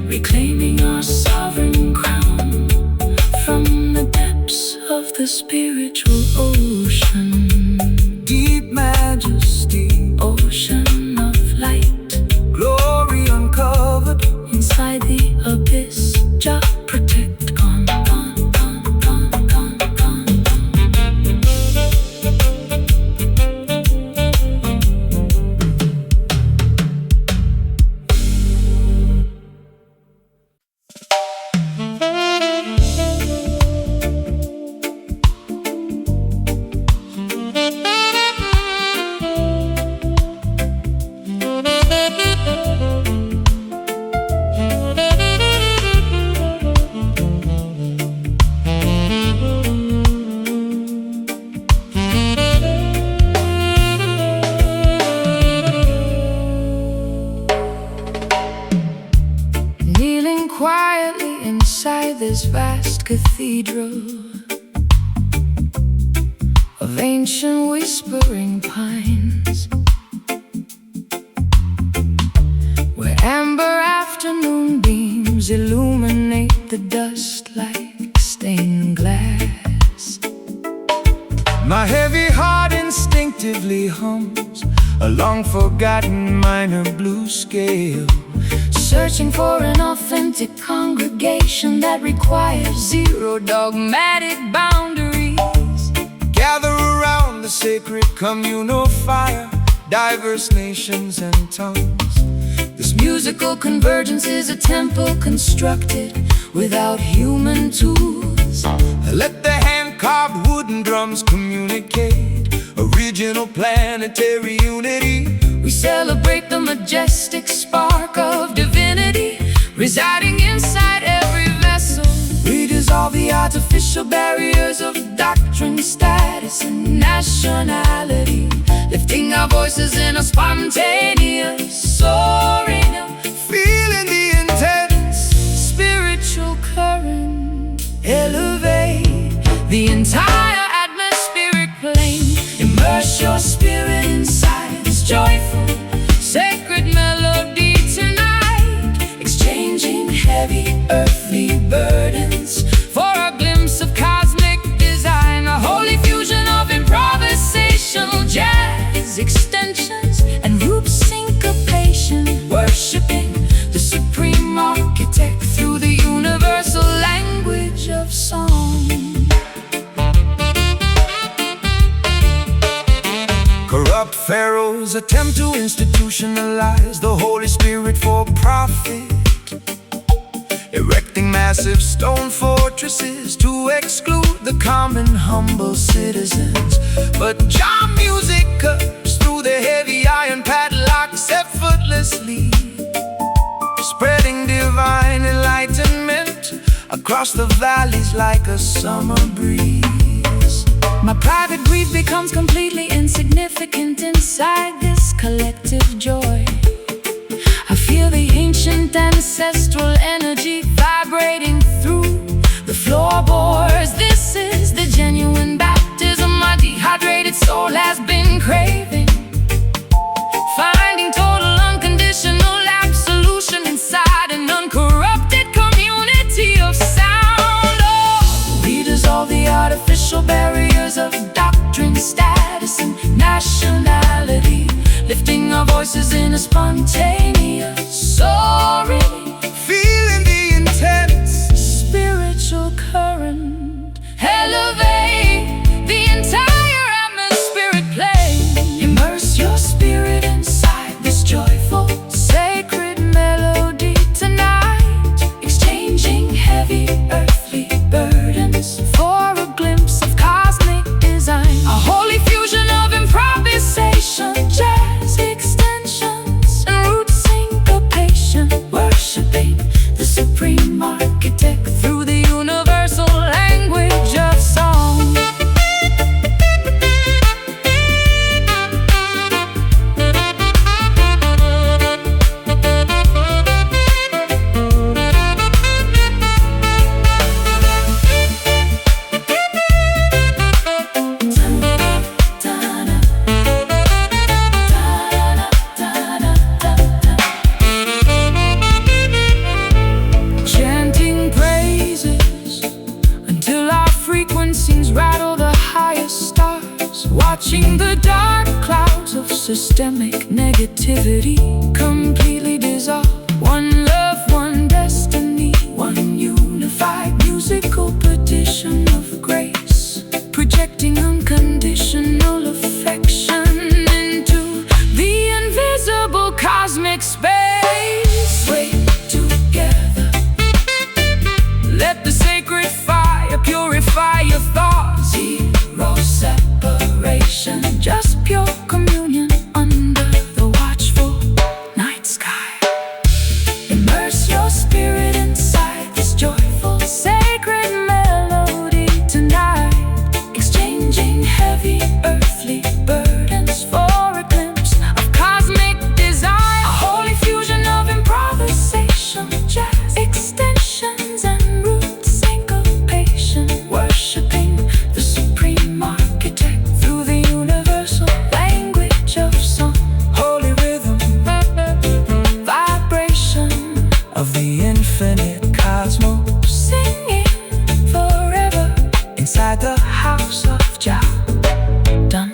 S2: reclaiming our sovereign crown from the depths of the spiritual ocean.
S1: deep majesty,
S2: Ocean of light,
S1: glory uncovered,
S2: inside the abyss, Jah protect, gone, gone, gone, gone, gone, gone. Kneeling quietly inside this vast cathedral of ancient whispering pines, where amber afternoon beams illuminate the dust like stained glass.
S1: my heavy heart instinctively hums a long-forgotten minor blues scale,
S2: Searching for an authentic congregation that requires zero dogmatic boundaries.
S1: gather around the sacred communal fire, diverse nations and tongues.
S2: This musical convergence is a temple constructed without human tools.
S1: Let the hand-carved wooden drums communicate original planetary unity.
S2: We celebrate the majestic spark of divinity residing inside every vessel.
S1: We dissolve the
S2: Artificial barriers of doctrine, status, and nationality, lifting our voices in a spontaneous soaring,
S1: feeling the intense
S2: spiritual current elevate the entire atmospheric plane. Immerse your spirit inside this joyful, sacred melody tonight, exchanging heavy earthly burdens for a glimpse of cosmic design, a holy fusion of improvisational jazz extensions and root syncopation, worshiping the supreme architect through the universal language of song.
S1: corrupt pharaohs attempt to institutionalize the Holy Spirit for profit, erecting massive stone fortresses to exclude the common humble citizens. But Jah music cuts through the heavy iron padlocks effortlessly, spreading divine enlightenment across the valleys like a summer breeze.
S2: My private grief becomes completely insignificant inside this collective joy. I feel the ancient ancestral energy vibrating through the floorboards. This is the genuine baptism my dehydrated soul has been craving, finding total unconditional absolution inside an uncorrupted community of sound. Oh, we dissolve the artificial barriers of doctrine, status, and nationality, lifting our voices in a spontaneous soaring,
S1: Feeling the intense
S2: spiritual current elevate the entire atmospheric plane. Immerse your spirit inside this joy
S1: systemic negativity completely dissolve. One love, one destiny, one unified musical petition of grace, projecting unconditional affection into the invisible cosmic space. Wait together, let the sacred fire purify your thoughts. Zero separation, just pure communion under the watchful night sky. Immerse your spirit inside this joyful, sacred melody tonight, exchanging heavy earthly burdens for a glimpse of cosmic design. A holy fusion of improvisation, jazz, extensions and root syncopation, worshiping the supreme architect through the universal language of song. Holy rhythm, vibration of the infinite cosmos, singing forever inside the house of Jah. Done.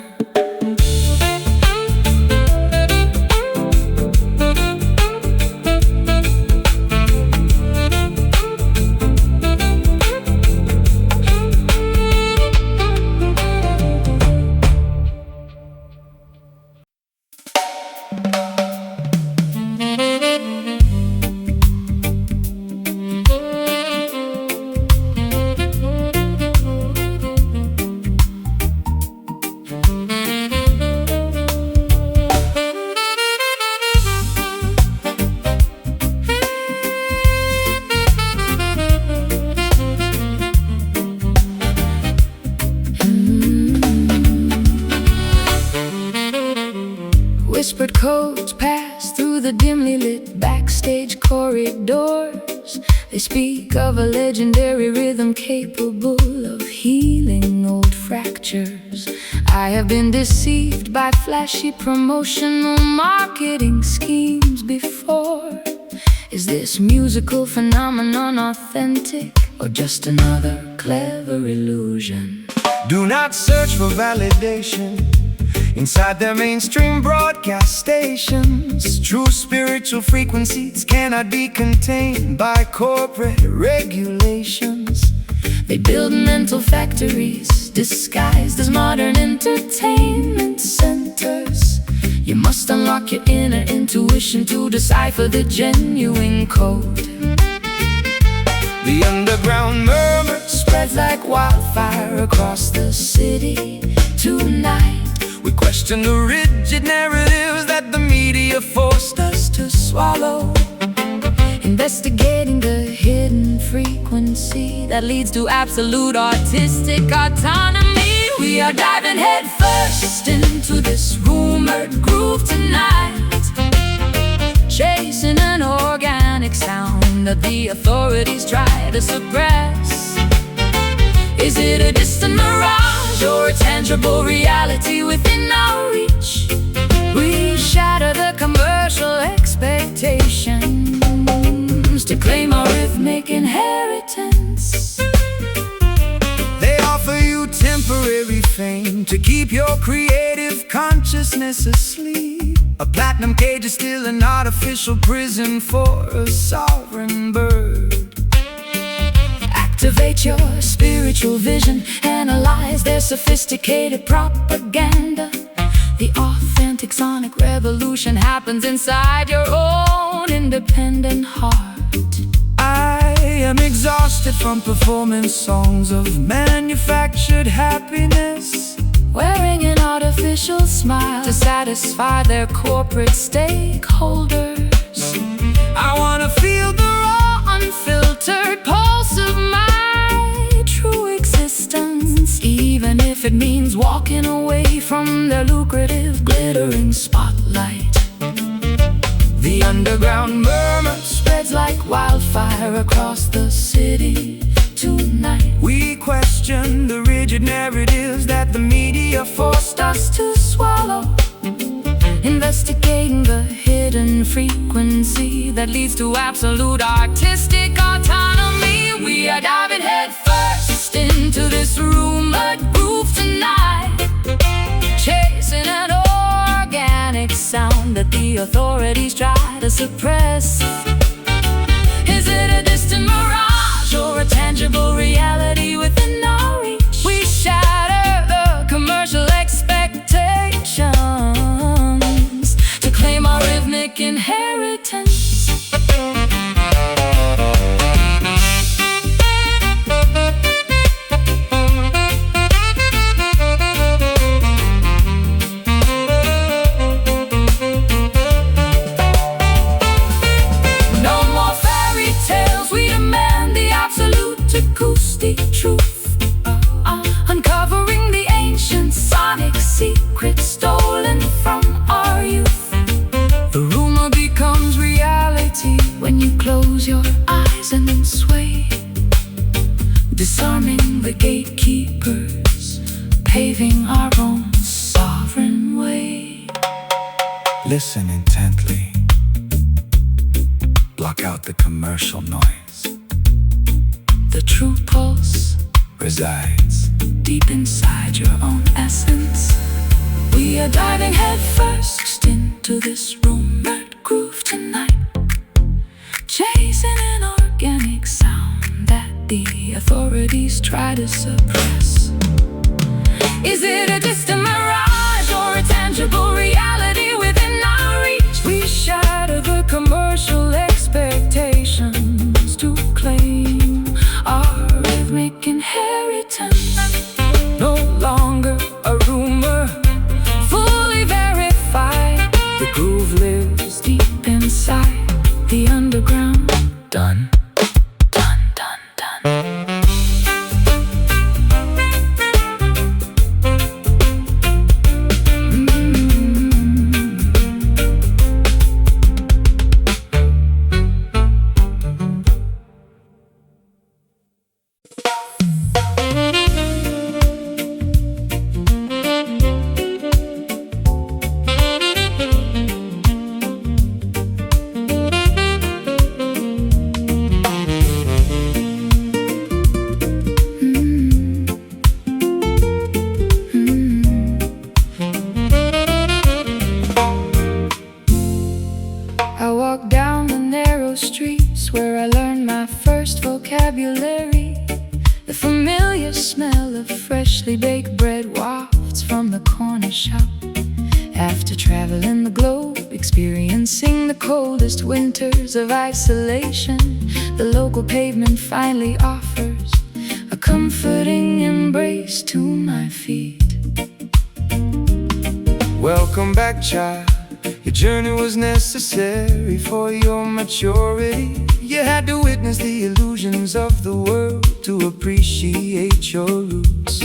S1: Whispered codes pass through the dimly lit backstage corridors. They speak of a legendary rhythm capable of healing old fractures. I have been deceived by flashy promotional marketing schemes before. Is this musical phenomenon authentic, or just another clever illusion?
S3: Do not search for validation inside their mainstream broadcast stations. True spiritual frequencies cannot be contained by corporate regulations.
S1: They build mental factories disguised as modern entertainment centers. You must unlock your inner intuition to decipher the genuine code.
S3: The underground murmur
S1: Spreads like wildfire across the city tonight.
S3: we question the rigid narratives that the media forced us to swallow.
S1: Investigating the hidden frequency that leads to absolute artistic autonomy. We are diving headfirst into this rumored groove tonight, chasing an organic sound that the authorities try to suppress. Is it a distant mirage or a tangible reality within our reach? We shatter the commercial expectations to claim our rhythmic inheritance.
S3: They offer you temporary fame to keep your creative consciousness asleep. A platinum cage is still an artificial prison for a sovereign bird.
S1: Activate your spiritual vision, analyze their sophisticated propaganda. The authentic sonic revolution happens inside your own independent heart.
S3: I am exhausted from performing songs of manufactured happiness,
S1: Wearing an artificial smile to satisfy their corporate stakeholders.
S3: I wanna feel the
S1: Raw, unfiltered pulse of my true existence, even if it means walking away from their lucrative, glittering spotlight. The underground murmur spreads like wildfire across the city tonight.
S3: We question the rigid narratives that the media
S1: Forced us to swallow, investigating the hidden frequency that leads to absolute artistic autonomy. We are diving headfirst into this rumored groove tonight, chasing an organic
S2: that the authorities try to suppress. Is it a distant mirage or a tangible reality within our reach? We shatter the commercial expectations to claim our rhythmic inheritance. Acoustic truth, uncovering the ancient sonic secrets stolen from our youth. The rumor becomes reality when you close your eyes and then sway, disarming the gatekeepers, paving our own sovereign way.
S3: Listen intently. Block out the commercial noise.
S2: The true pulse
S3: resides
S2: deep inside your own essence. We are diving headfirst into this rumored groove tonight, chasing an organic sound that the authorities try to suppress. Is it a distant mirage or a tangible reality within our reach? We shatter the commercial expectations to claim our rhythmic inheritance. No longer a rumor, fully verified. The groove lives deep inside the underground. Done, done, done, done. I walk down the narrow streets where I learned my first vocabulary. The familiar smell of freshly baked bread wafts from the corner shop. After traveling the globe, experiencing the coldest winters of isolation, the local pavement finally offers a comforting embrace to my feet.
S3: Welcome back, child. Your journey was necessary for your maturity. You had to witness the illusions of the world to appreciate your roots.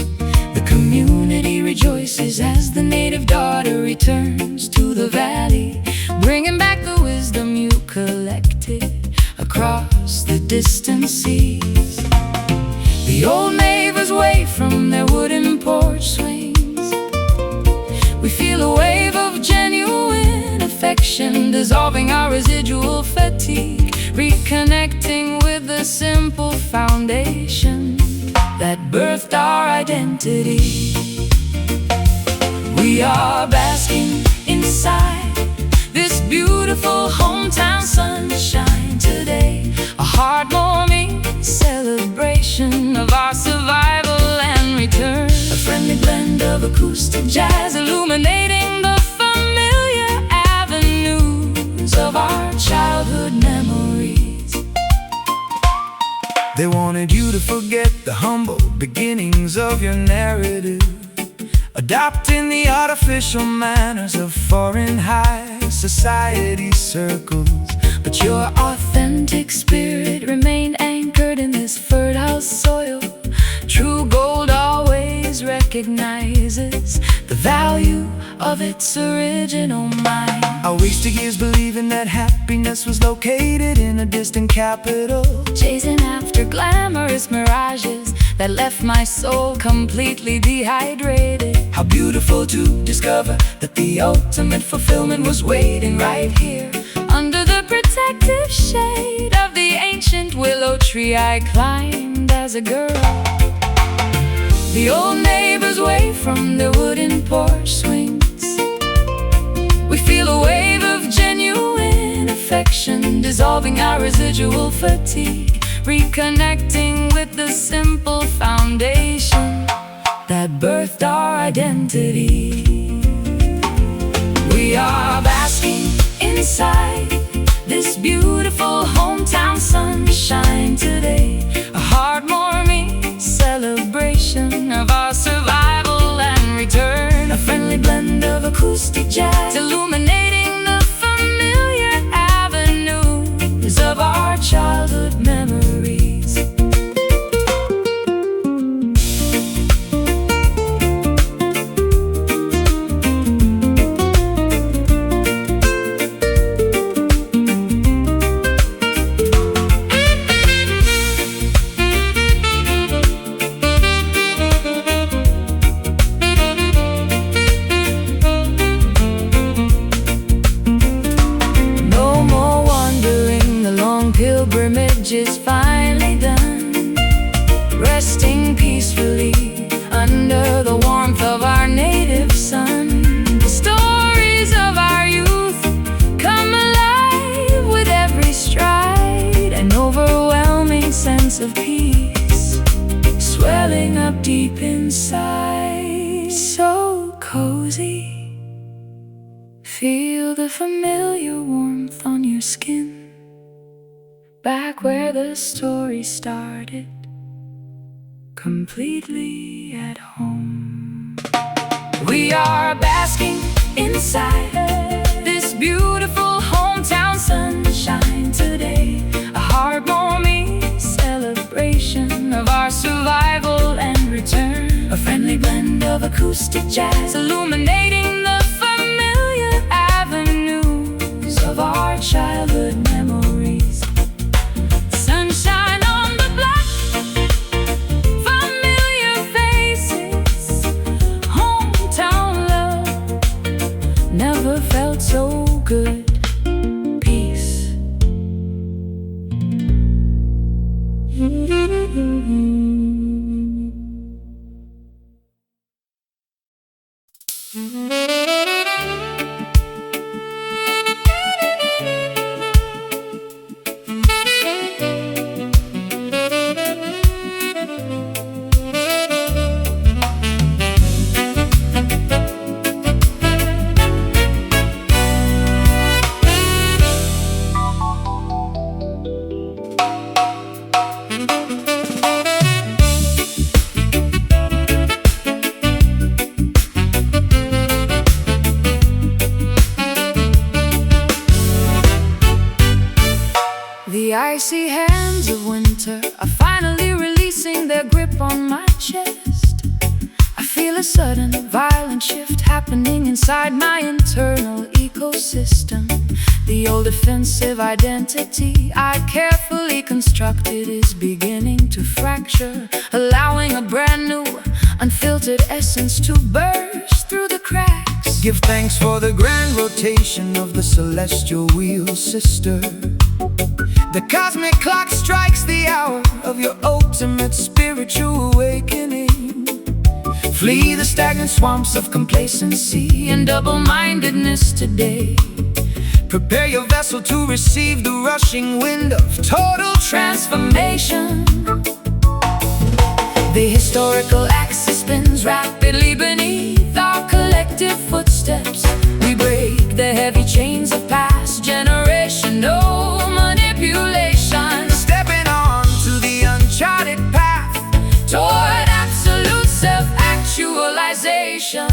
S2: The community rejoices as the native daughter returns to the valley, bringing back the wisdom you collected across the distant seas. The old neighbors wave from their wooden porch swings. We feel a wave of genuine affection, dissolving our residual fatigue, reconnecting with the simple foundation that birthed our identity. We are basking inside this beautiful hometown sunshine today, a heartwarming celebration of our survival and return. A friendly blend of acoustic jazz illuminating the familiar avenues of our childhood memories.
S3: They wanted you to forget the humble beginnings of your narrative, adopting the artificial manners of foreign high society circles.
S2: But your authentic spirit remained anchored in this fertile soil. True gold always recognizes the value of its original mind.
S3: I wasted years believing that happiness was located in a distant capital,
S2: chasing after glamorous mirages that left my soul completely dehydrated.
S3: How beautiful to discover that the ultimate fulfillment was waiting right here,
S2: under the protective shade of the ancient willow tree I climbed as a girl. The old neighbors wave from their wooden porch swings. We feel a wave of solving our residual fatigue, reconnecting with the simple foundation that birthed our identity. We are basking inside this beautiful hometown sunshine today, a heartwarming celebration of our survival and return, a friendly blend of acoustic jazz illuminating the familiar avenues of our childhood memories. Pilgrimage is finally done, resting peacefully under the warmth of our native sun. The stories of our youth come alive with every stride, an overwhelming sense of peace swelling up deep inside. So cozy, feel the familiar warmth on your skin, back where the story started, completely at home. We are basking inside this beautiful hometown sunshine today, a heartwarming celebration of our survival and return, a friendly blend of acoustic jazz illuminating the familiar avenues of our childhood memories. Sunshine on the block, familiar faces, hometown love never felt so good. Peace. The icy hands of winter are finally releasing their grip on my chest. I feel a sudden violent shift happening inside my internal ecosystem. The old defensive identity I carefully constructed is beginning to fracture, allowing a brand new, unfiltered essence to burst through the cracks.
S3: Give thanks for the grand rotation of the celestial wheel, sister. The cosmic clock strikes the hour of your ultimate spiritual awakening. Flee the stagnant swamps of complacency and double-mindedness today. Prepare your vessel to receive the rushing wind of total transformation. The historical axis spins rapidly beneath our collective footsteps. We break the heavy chains of past generational manipulation, stepping on to the uncharted path toward absolute self-actualization.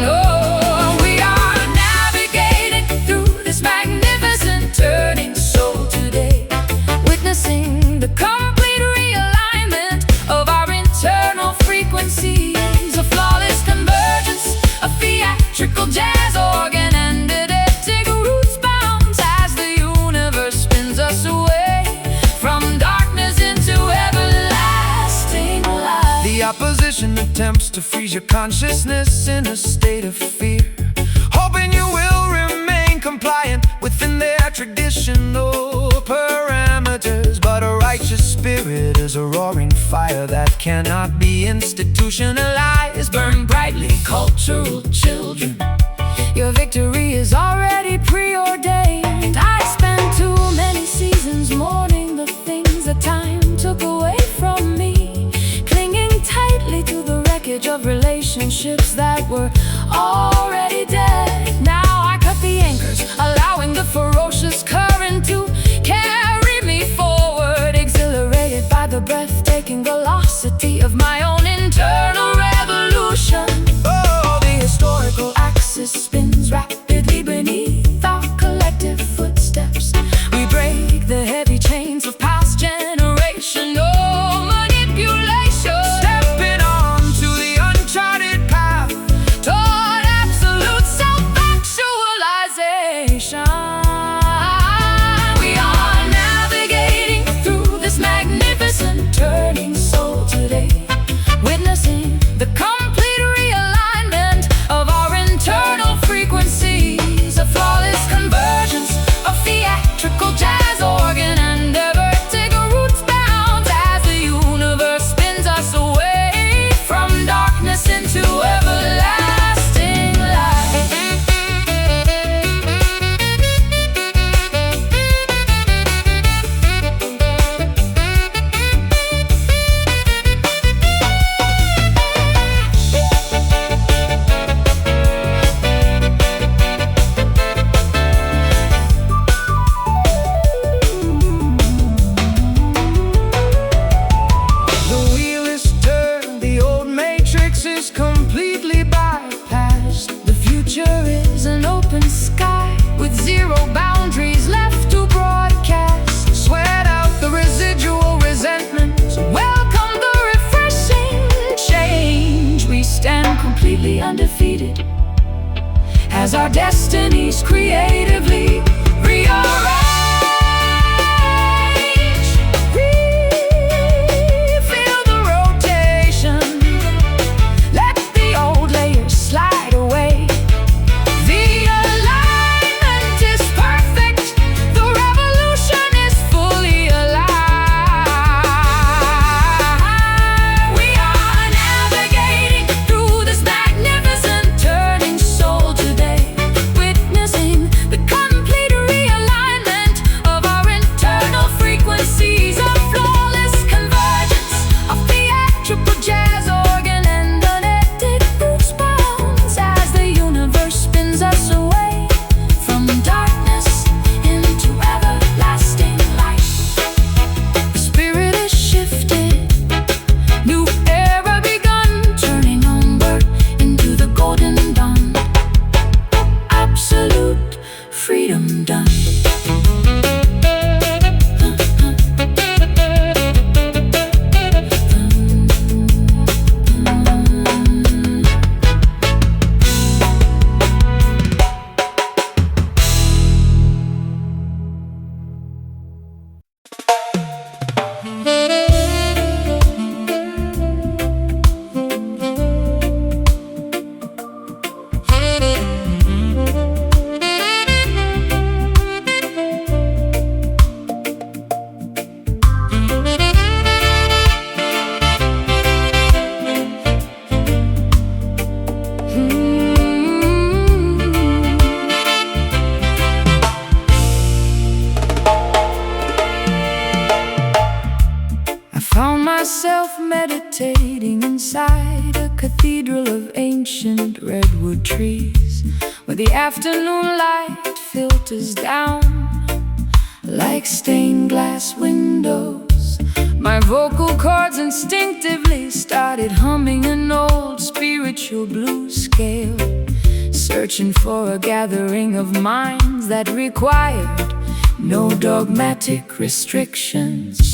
S3: Oh, we are navigating through this magnificent turning soul today, witnessing the complete realignment of our internal frequencies, a flawless convergence of theatrical jazz organ and eidetic roots bounds as the universe spins us away from darkness into everlasting light. The opposition attempts to freeze your consciousness in a state of fear, hoping you will remain compliant within their traditional parameters. But a righteous spirit is a roaring fire that cannot be institutionalized. Burn brightly, cultural children.
S2: Your victory is already preordained. I spent too many open sky, with zero boundaries left to broadcast.
S3: Sweat out the residual resentment.
S2: Welcome the refreshing change. We stand completely undefeated as our destinies creatively rearrange. Feel the rotation. Let the old layers slide away. The alignment is perfect. The revolution is fully alive. We are navigating through this magnificent turning soul today, witnessing the complete realignment of our internal frequencies, a flawless convergence of theatrical jazz organ and unedited roots bounds as the universe spins us away from darkness into everlasting light. The spirit is shifted, new era begun, turning umber into the golden dawn. Absolute freedom done. I found myself meditating inside a cathedral of ancient redwood trees, where the afternoon light filters down like stained glass windows. My vocal cords instinctively started humming an old spiritual blues scale, searching for a gathering of minds that required no dogmatic restrictions.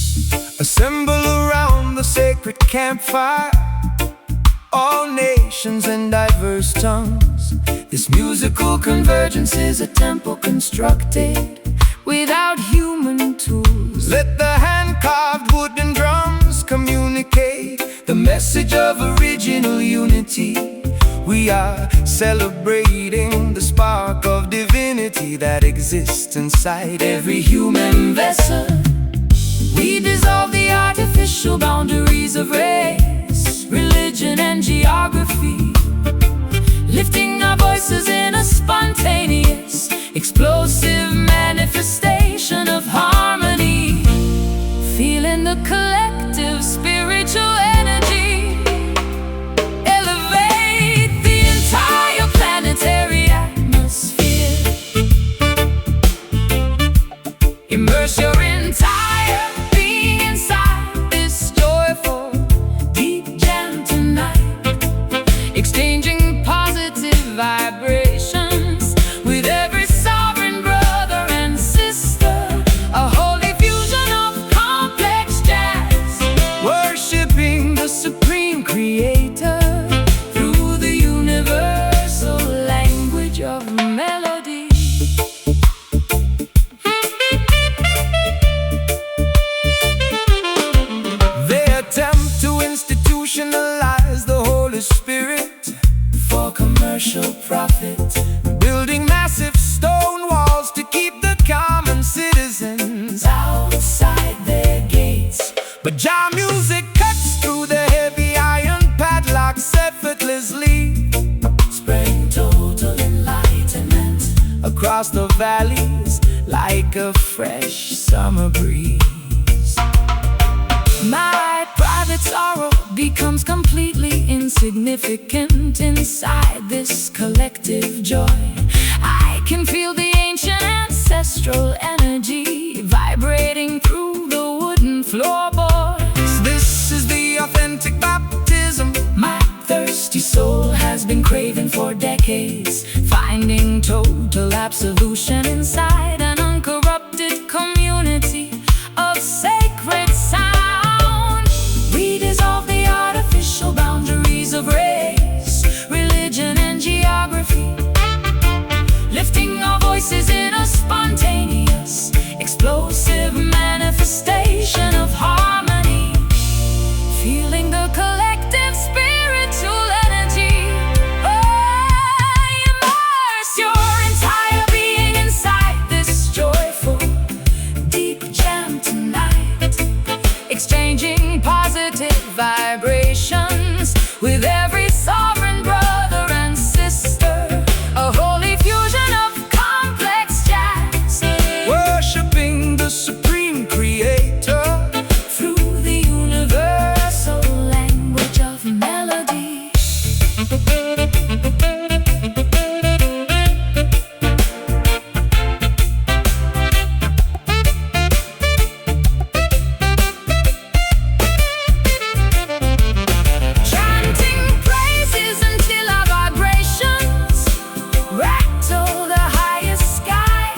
S3: Assemble around the sacred campfire, all nations and diverse tongues.
S2: This musical convergence is a temple constructed without human tools.
S3: Let the hand-carved wooden drums communicate the message of original unity. We are celebrating the spark of divinity that exists inside every human vessel.
S2: We dissolve the artificial boundaries of race, religion, and geography, lifting our voices in a spontaneous, explosive manifestation of harmony. Feeling the collective spiritual energy elevate the entire planetary atmosphere. Immerse your entire being inside this joyful deep jam tonight, exchanging positive vibrations with every sovereign brother and sister. A holy fusion of complex jazz,
S3: Worshipping the
S2: supreme creator through the universal language of melody.
S3: they attempt to institutionalize the Holy Spirit
S2: For commercial profit,
S3: building massive stone walls to keep the common citizens out.
S2: outside their gates,
S3: But Jah music cuts through the heavy iron padlocks effortlessly,
S2: spreading total enlightenment
S3: across the valleys like a fresh summer breeze.
S2: My private sorrow becomes completely insignificant inside this collective joy. I can feel the ancient ancestral energy vibrating through the wooden floorboards.
S3: This is the authentic baptism.
S2: My thirsty soul has been craving for decades, finding finding total absolution inside an uncorrupted community of sacred sound. We dissolve the artificial boundaries of race, religion, and geography, lifting our voices in a spontaneous, explosive manifestation of harmony, feeling the collective spiritual energy. Immerse your entire being inside this joyful, deep jam tonight, exchanging positive vibrations with every sovereign brother and sister. A holy fusion of complex jazz,
S3: worshiping the supreme creator
S2: through the universal language of melody. Chanting praises until our vibrations rattle the highest sky,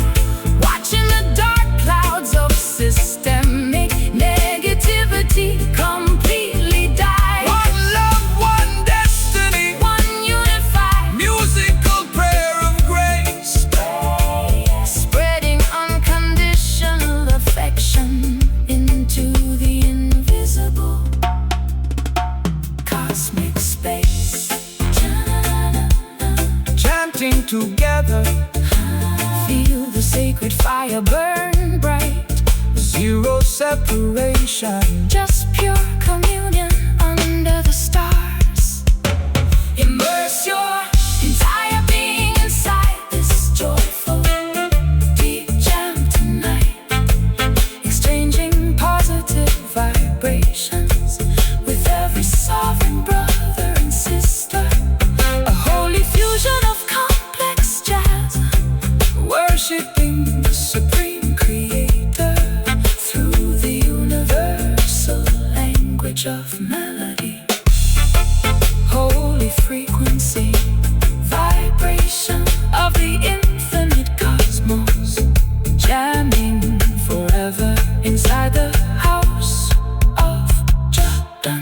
S2: watching the dark clouds of systemic negativity completely die.
S3: One love, one destiny,
S2: One unified,
S3: musical prayer of grace.
S2: spreading unconditional affection into the invisible cosmic space.
S3: Chanting together,
S2: Feel the sacred fire burn bright,
S3: zero separation.
S2: just pure communion under the stars. Immerse your entire being inside this joyful, deep jam tonight, exchanging positive vibrations with every sovereign brother and sister. A holy fusion of complex jazz,
S3: Worshipping
S2: the supreme creator through the universal language of melody. Holy frequency, vibration of the infinite cosmos, jamming forever inside the house of Jordan.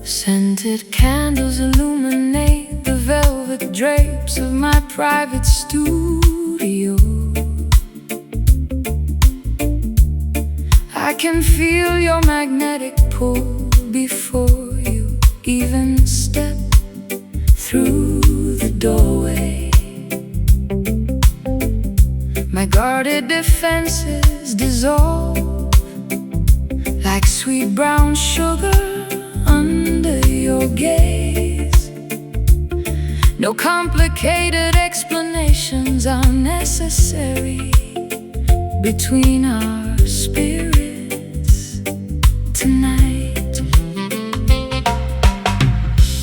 S2: Scented candles illuminate the velvet drapes of my private studio. I can feel your magnetic pull before you even step through the doorway. My guarded defenses dissolve like sweet brown sugar under your gaze. No complicated explanations are necessary between our spirits tonight.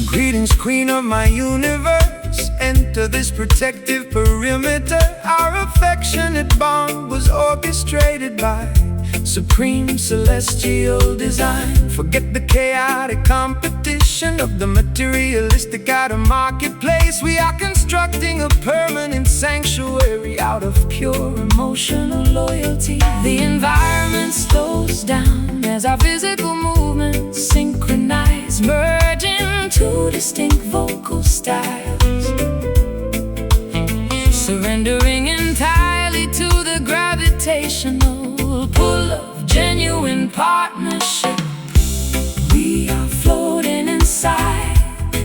S3: Greetings, queen of my universe. Enter this protective perimeter. Our affectionate bond was orchestrated by supreme celestial design. Forget the chaotic competition of the materialistic outer marketplace. We are constructing a permanent sanctuary out of pure emotional loyalty.
S2: The environment slows down as our physical movements synchronize, merging two distinct vocal styles, surrendering entirely to the gravitational pull of genuine partnership. We are floating inside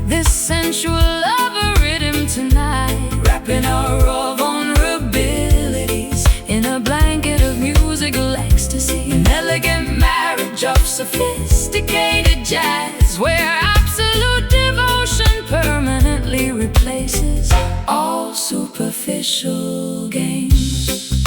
S2: this sensual love rhythm tonight, wrapping our raw vulnerabilities in a blanket of musical ecstasy, an elegant marriage of sophisticated jazz, where absolute devotion permanently replaces all superficial gains.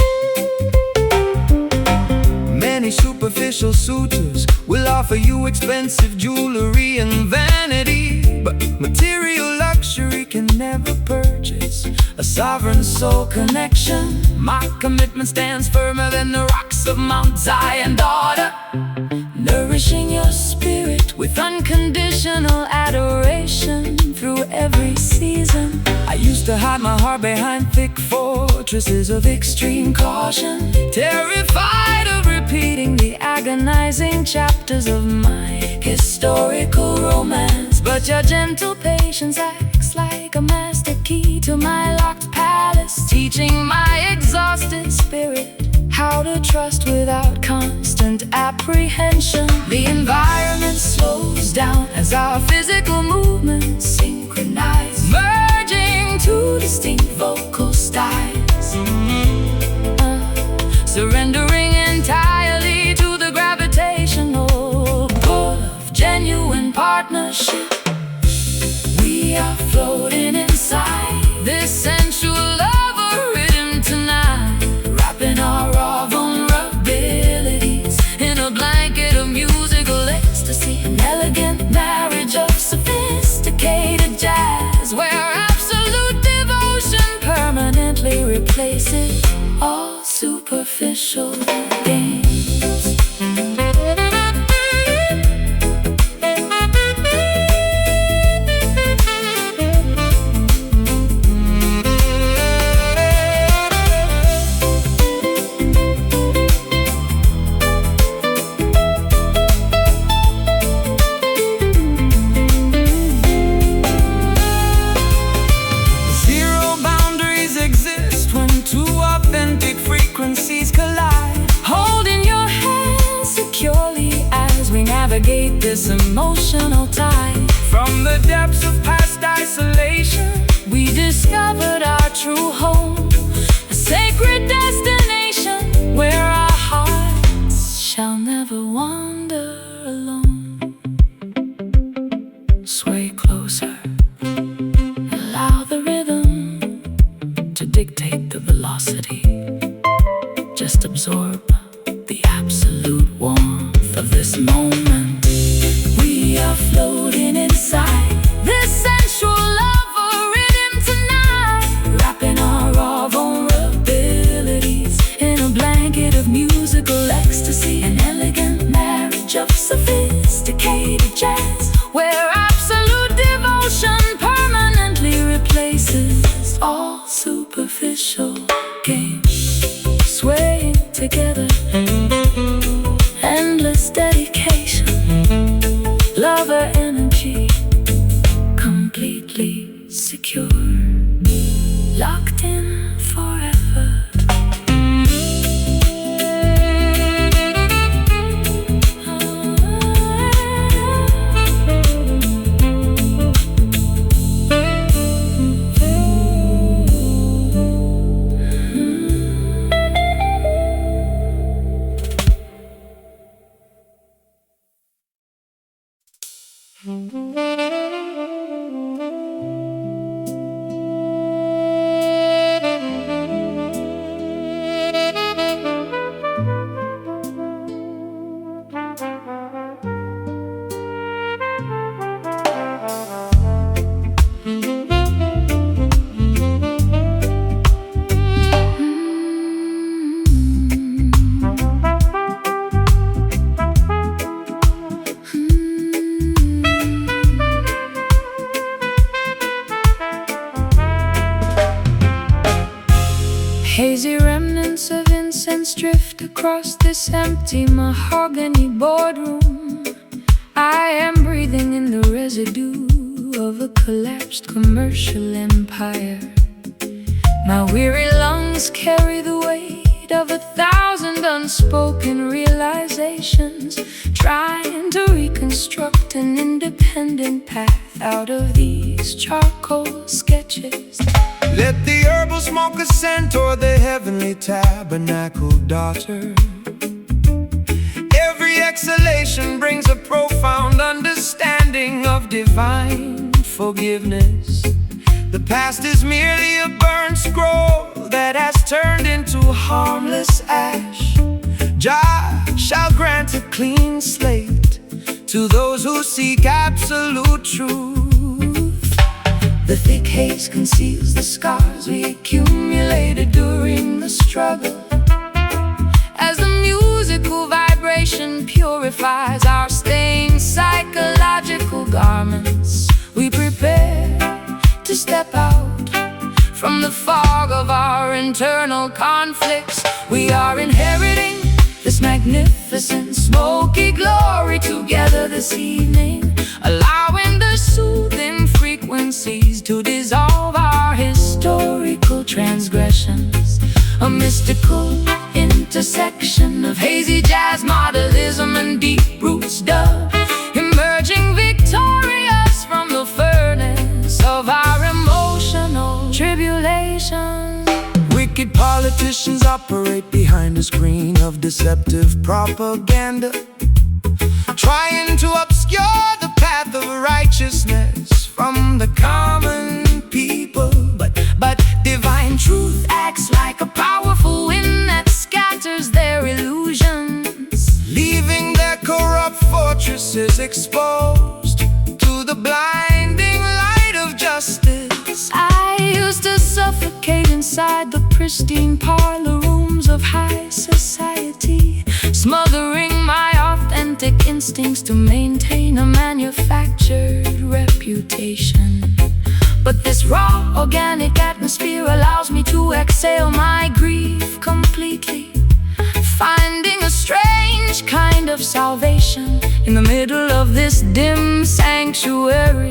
S3: Many superficial suitors will offer you expensive jewelry and vanity, but material luxury can never purchase a sovereign soul connection. My commitment stands firmer than the rocks of Mount Zion, daughter, nourishing your spirit with unconditional adoration through every season. I used to hide my heart behind thick fortresses of extreme caution, terrified of repeating the agonizing chapters of my historical romance. But your gentle patience acts like a master key to my locked palace, teaching my exhausted spirit how to trust without constant apprehension. The environment slows down as our physical movements synchronize, merging two distinct vocal styles, surrendering entirely to the gravitational pull of genuine partnership. We are floating inside this sensual love of rhythm tonight, wrapping our raw vulnerabilities in a blanket of musical ecstasy, an elegant marriage of sophisticated jazz, where absolute devotion permanently replaces all superficial gains. Navigate this emotional tide. From the depths of past isolation, we discovered our true home, a sacred destination where our hearts shall never wander alone. Sway closer, allow the rhythm to dictate the velocity. Just absorb the absolute warmth of this moment. We are floating inside this sensual love of rhythm tonight, wrapping our raw vulnerabilities in a blanket of musical ecstasy, an elegant marriage of sophisticated jazz, where absolute devotion permanently replaces all superficial gains. Swaying together, endless dedication, lover energy, completely secure, locked in forever. Hazy remnants of incense drift across this empty mahogany boardroom. I am breathing in the residue of a collapsed commercial empire. My weary lungs carry the weight of 1,000 unspoken realizations, trying to reconstruct an independent path out of these charcoal sketches. Let the herbal smoke ascend toward the heavenly tabernacle, daughter. Every exhale isolation brings a profound understanding of divine forgiveness. The past is merely a burnt scroll that has turned into harmless ash. Jah shall grant a clean slate to those who seek absolute truth. The thick haze conceals the scars we accumulated during the struggle. As the musical vibration purifies our stained psychological garments, we prepare to step out from the fog of our internal conflicts. We are inheriting this magnificent smoky glory together this evening, allowing the soothing frequencies to dissolve our historical transgressions. A mystical intersection of hazy jazz, modernism, and deep roots dub, emerging victorious from the furnace of our emotional tribulation. Wicked politicians operate behind a screen of deceptive propaganda, trying to obscure the path of righteousness from the common people. But divine truth acts like a powerful wind that scatters their illusions, leaving their corrupt fortresses exposed to the blinding light of justice. I used to suffocate inside the pristine parlor rooms of high society, smothering my authentic instincts to maintain a manufactured reputation. But this raw, organic atmosphere allows me to exhale my grief completely, finding a strange kind of salvation in the middle of this dim sanctuary.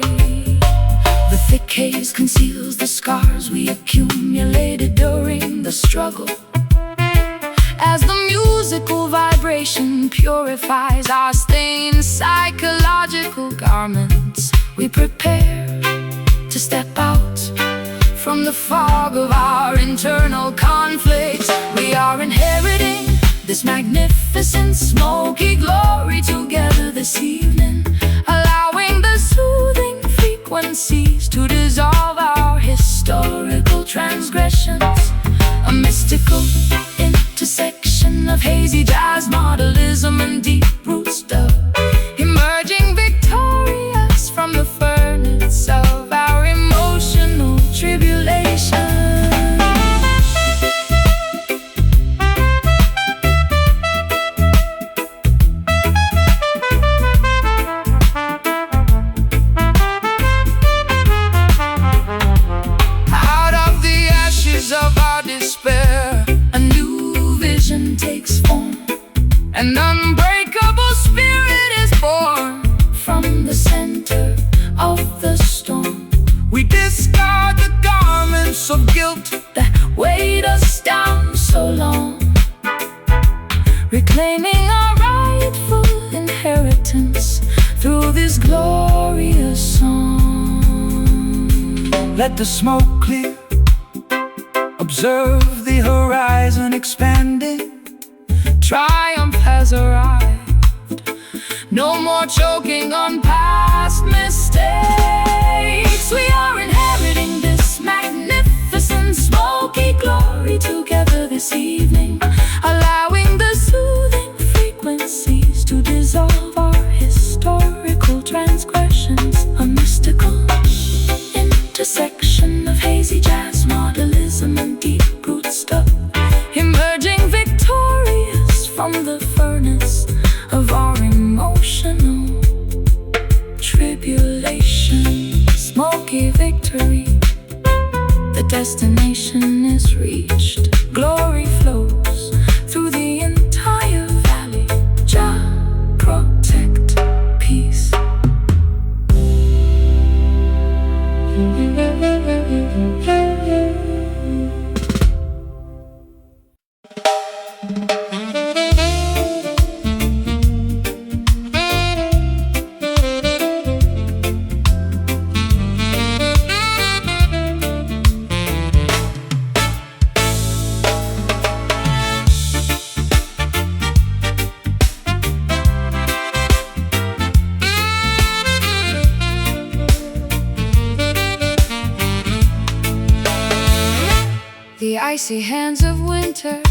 S3: The thick haze conceals the scars we accumulated during the struggle. As the musical vibration purifies our stained psychological garments, we prepare to step out from the fog of our internal conflicts. We are inheriting this magnificent smoky glory together this evening, allowing the soothing frequencies to dissolve our historical transgressions. A mystical intersection of hazy jazz, modernism, and deep roots dub, emerging victorious from the furnace of our emotional tribulation. Out of the ashes of our despair, a new vision takes form. An unbreakable spirit is born from the center of the storm. We discard the garments of guilt that weighed us down so long, reclaiming our rightful inheritance through this glorious song. Let the smoke clear, observe the horizon expanding. Triumph has arrived, no more choking on past mistakes. We are inheriting this magnificent smoky glory together this evening, allowing the soothing frequencies to dissolve our historical transgressions. A mystical intersection of hazy jazz, modernism, and deep root stuff, emerging victorious from the furnace of our emotional tribulation. Smoky victory, the destination is reached. Glory flows through the entire valley. Jah protect peace.
S2: icy hands of winter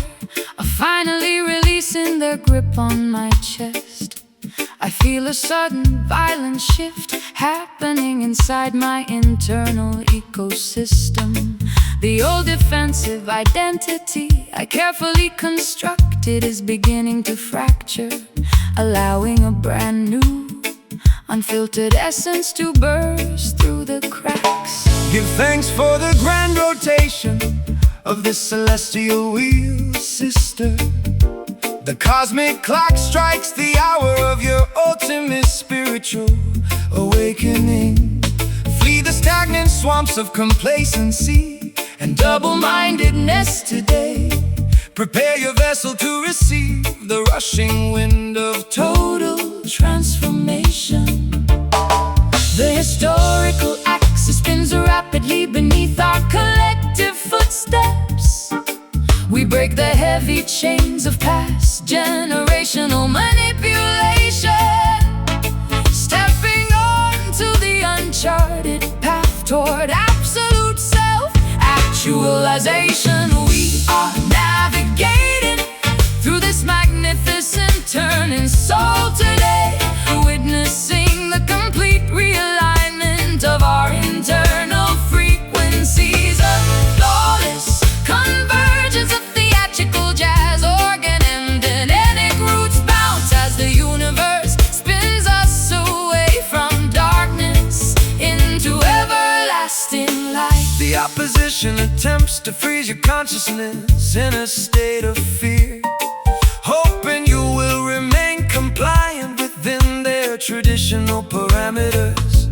S2: are finally releasing their grip on my chest. I feel a sudden violent shift happening inside my internal ecosystem. The old defensive identity I carefully constructed is beginning to fracture, allowing a brand new, unfiltered essence to burst through the cracks.
S3: Give thanks for the grand rotation of this celestial wheel, sister. The cosmic clock strikes the hour of your ultimate spiritual awakening. Flee the stagnant swamps of complacency and double-mindedness today. Prepare your vessel to receive the rushing wind of total transformation. The historical axis spins rapidly beneath our collective footsteps. We break the heavy chains of past generational manipulation, stepping onto the uncharted path toward absolute self-actualization. We are navigating through this magnificent turning soul today, witnessing the complete realignment of our internal frequencies, a flawless convergence of theatrical jazz, organ and genetic roots bounce as the universe spins us away from darkness into everlasting light. The opposition attempts to freeze your consciousness in a state of fear, hoping you will remain compliant within their traditional parameters.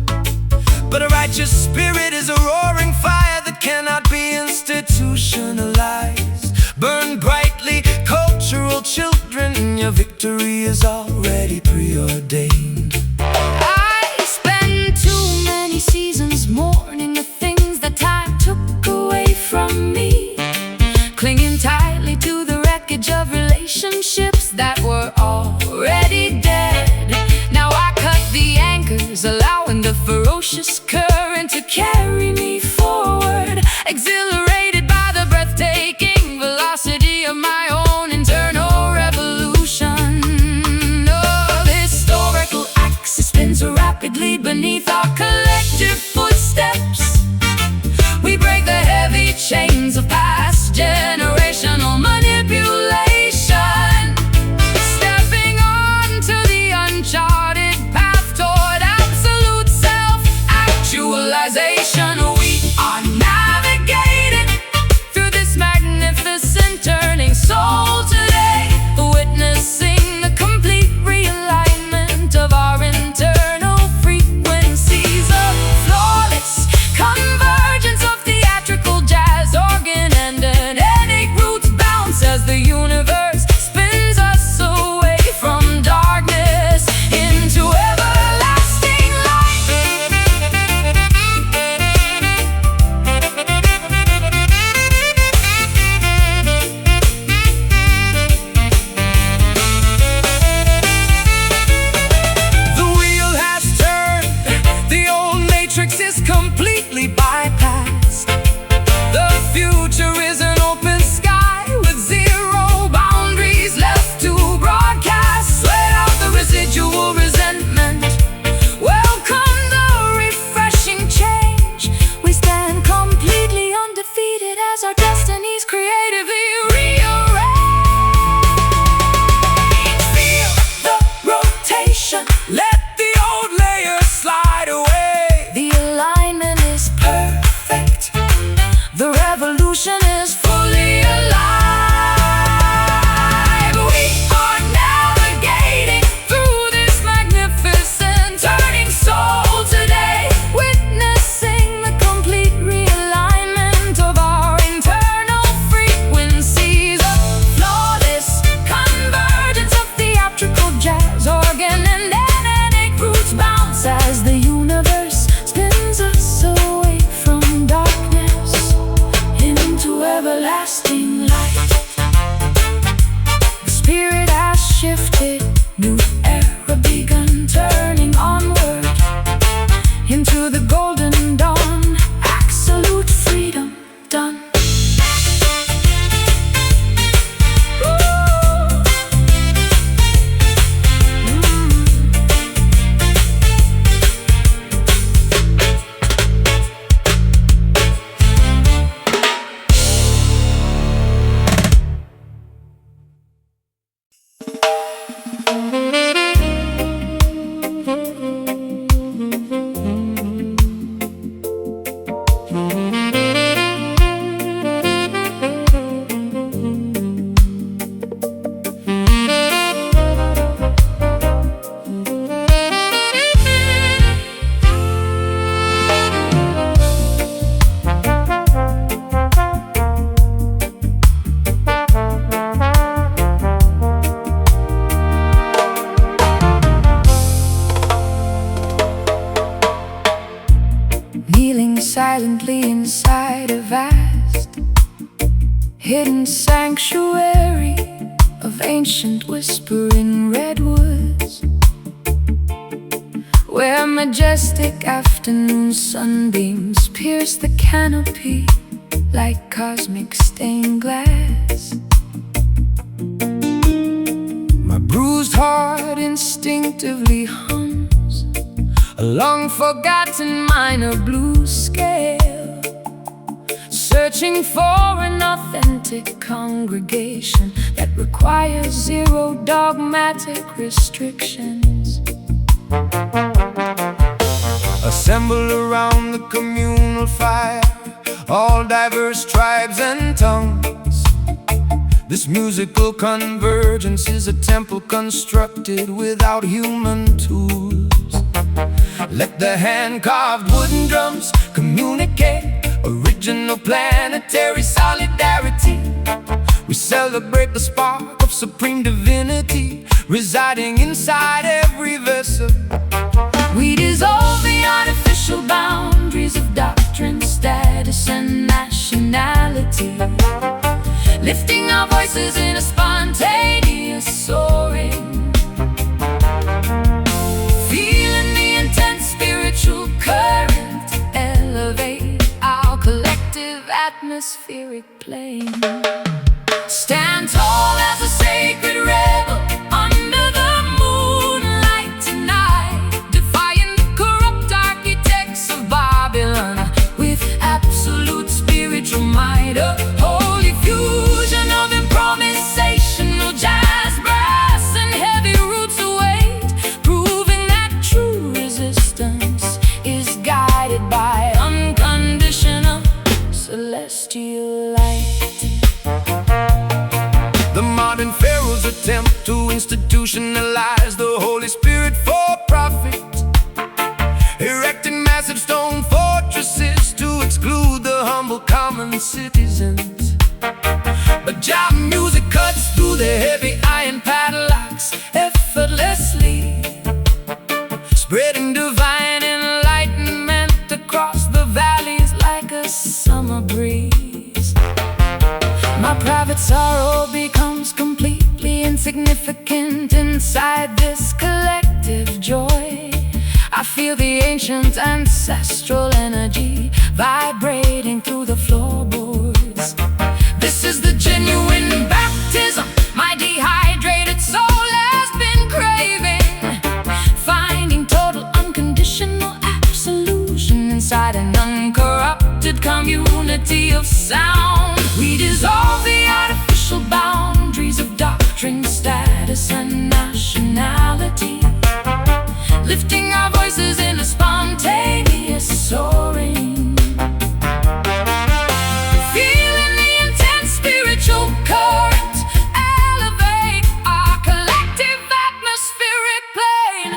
S3: But a righteous spirit is a roaring fire that cannot be institutionalized. Burn brightly, cultural children, your victory is already preordained.
S2: I spend too many seasons mourning the things that time took away from me, clinging tightly to the wreckage of relationships that were already dead. Now I cut the anchors, allowing the ferocious current to carry me forward, exhilarated by the breathtaking velocity of my own internal revolution. Oh, the historical axis spins rapidly beneath our collective footsteps. We break the heavy chains of past generational manipulation, stepping onto the uncharted path toward absolute self-actualization. We are navigating through this magnificent turning soul today, witnessing the complete realignment of our internal frequencies, a flawless convergence of theatrical jazz, organ and genetic roots bounce as the universe spins us away from darkness into everlasting light.
S3: The wheel has turned, the old matrix is completely bypassed. The future is an open sky with zero boundaries left to broadcast. Sweat out the residual resentment, welcome the refreshing change. We stand completely undefeated as our destinies creatively rearrange. Feel the rotation, let the old layer slide away.
S2: The alignment is perfect, the revolution is fully alive. We are navigating through this magnificent turning soul today, witnessing the complete realignment of our internal frequencies, a flawless convergence of theatrical jazz, organ and genetic roots bounce as the universe spins us away from darkness into everlasting light. The spirit has shifted, new era begun, turning onward into the golden dawn, absolute freedom done. kneeling silently inside a vast hidden sanctuary of ancient whispering redwoods, where majestic afternoon sunbeams pierce the canopy like cosmic stained glass.
S3: My bruised heart instinctively hums a long-forgotten minor blues scale, searching for an authentic congregation that requires zero dogmatic restrictions. Assemble around the communal fire, all diverse tribes and tongues. This musical convergence is a temple constructed without human tools. Let the hand-carved wooden drums communicate original planetary solidarity. We celebrate the spark of supreme divinity residing inside every vessel.
S2: We dissolve the artificial boundaries of doctrine, status, and nationality, lifting our voices in a spontaneous soaring, feeling the intense spiritual current elevate our collective atmospheric plane. Stand tall as a sacred rebel under the moonlight tonight, defying the corrupt architects of Babylon with absolute spiritual might. A holy fusion of improvisational jazz, brass, and heavy roots await, proving that true resistance is guided by unconditional celestial light.
S3: The modern pharaohs attempt to institutionalize the Holy Spirit for profit, erecting massive stone fortresses to exclude the humble common citizens. But Jah music cuts through the heavy iron padlocks effortlessly, spreading divine enlightenment across the valleys like a summer breeze. My private sorrow becomes completely insignificant inside this collective joy. I feel the ancient ancestral energy vibrating through the floorboards. This is the genuine baptism my dehydrated soul has been craving, finding total unconditional absolution inside an uncorrupted community of sound. We dissolve the artificial boundaries of doctrine, status, and nationality, lifting our voices in a spontaneous soaring, feeling the intense spiritual current elevate our collective atmospheric plane.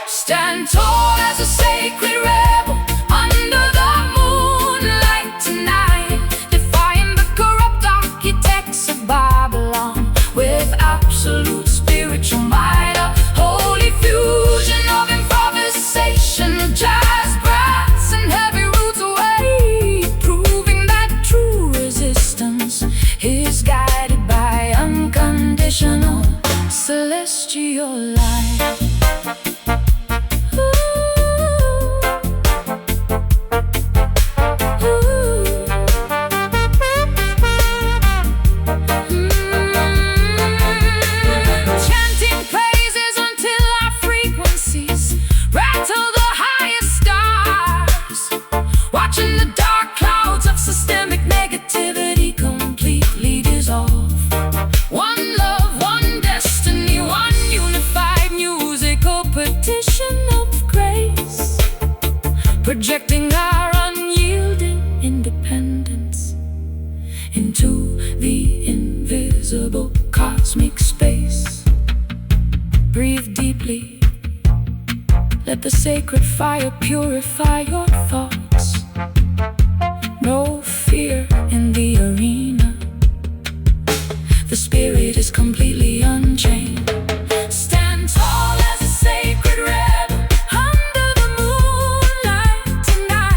S3: Stand tall as a sacred rebel under the moonlight tonight, defying the corrupt architects of Babylon with absolute spiritual might. A holy fusion of improvisation, jazz, brass, and heavy roots away, proving that true resistance is guided by unconditional celestial light. Chanting praises until our frequencies rattle the highest stars, watching the dark clouds of systemic negativity completely dissolve. One love, one destiny, one unified musical petition of grace, projecting our unyielding independence into the invisible cosmic space. Breathe deeply, let the sacred fire purify your thoughts. No fear in the arena, the spirit is completely unchained. Stand tall as a sacred rebel under the moonlight tonight.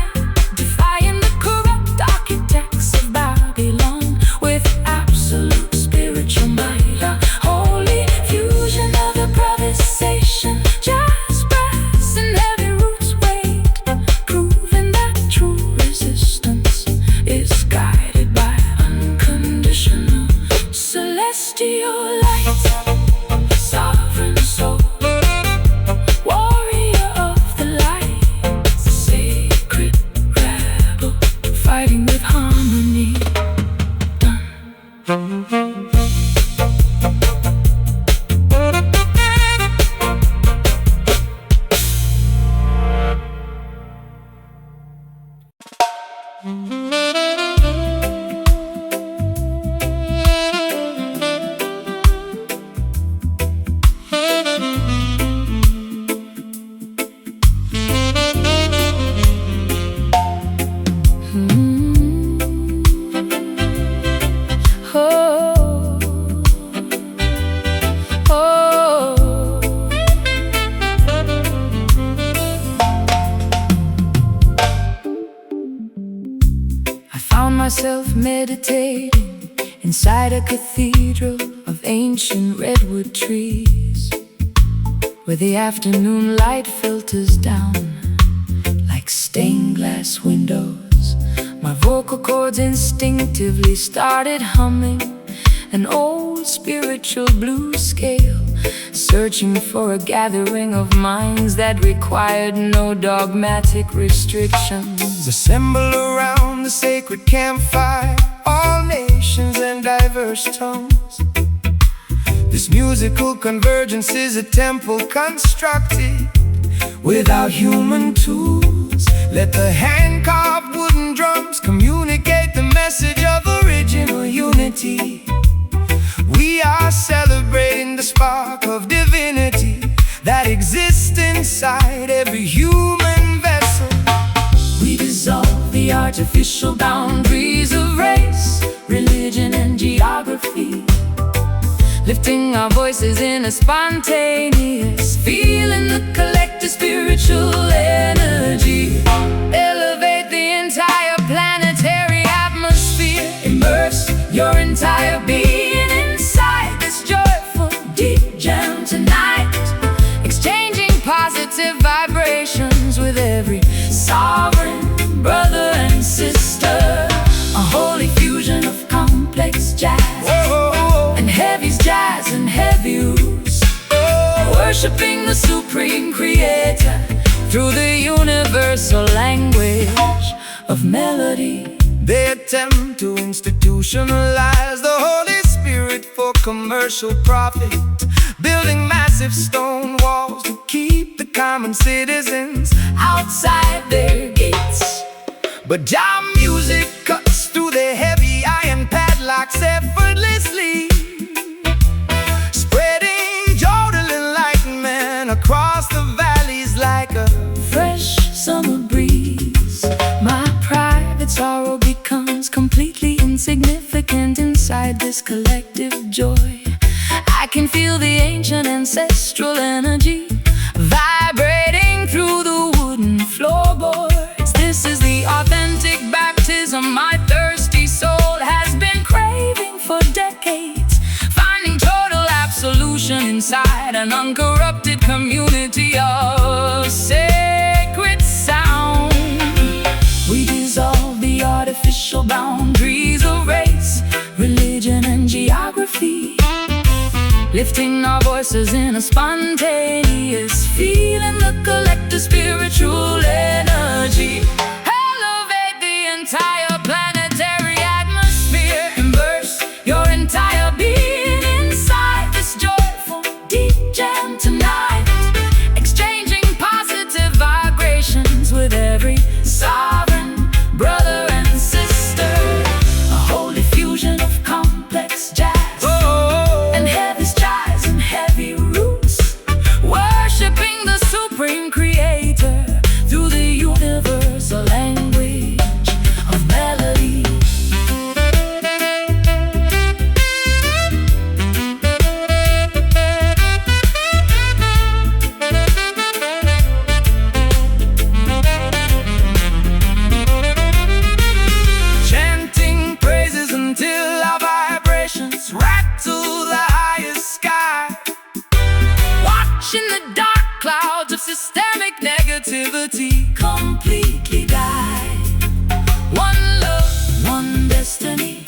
S2: myself meditating inside a cathedral of ancient redwood trees, where the afternoon light filters down like stained glass windows. My vocal cords instinctively started humming an old spiritual blues scale, searching for a gathering of minds that required no dogmatic restrictions.
S3: Assemble around the sacred campfire, all nations and diverse tongues. This musical convergence is a temple constructed without human tools. Let the hand-carved wooden drums communicate the message of original unity. We are celebrating the spark of divinity that exists inside every human vessel.
S2: We dissolve the artificial boundaries of race, religion, and geography, lifting our voices in a spontaneous feeling, the collective spiritual energy. Elevate the entire planetary atmosphere, immerse your entire being inside this joyful deep jam tonight, exchanging positive vibrations with every sovereign brother and sister. A holy fusion of complex jazz and heavy's jazz and heavy roots, worshipping the supreme creator through the universal language of melody.
S3: They attempt to institutionalize the Holy Spirit for commercial profit, building massive stone walls to keep the common citizens
S2: outside their gates.
S3: But jam music cuts through the heavy iron padlocks effortlessly, spreading jodel enlightenment across the valleys like a
S2: fresh summer breeze. My private sorrow becomes completely insignificant inside this collective joy. I can feel the ancient ancestral energy vibrating through the wooden floorboards. This is the authentic baptism my thirsty soul has been craving for decades, finding total absolution inside an uncorrupted community of sacred sound. We dissolve the artificial boundaries of race, religion, and geography, lifting our voices in a spontaneous feeling, the collective spiritual energy. Elevate the entire planetary atmosphere, immerse your entire being inside this joyful deep jam tonight, exchanging positive vibrations with every sovereign brother and sister. A holy fusion of complex jazz and heavy jazz and heavy roots, worshipping the supreme creator through the universal language of melody.
S3: chanting praises until our vibrations rattle the highest sky,
S2: Watching the dark clouds of systemic negativity completely die. One love, one destiny,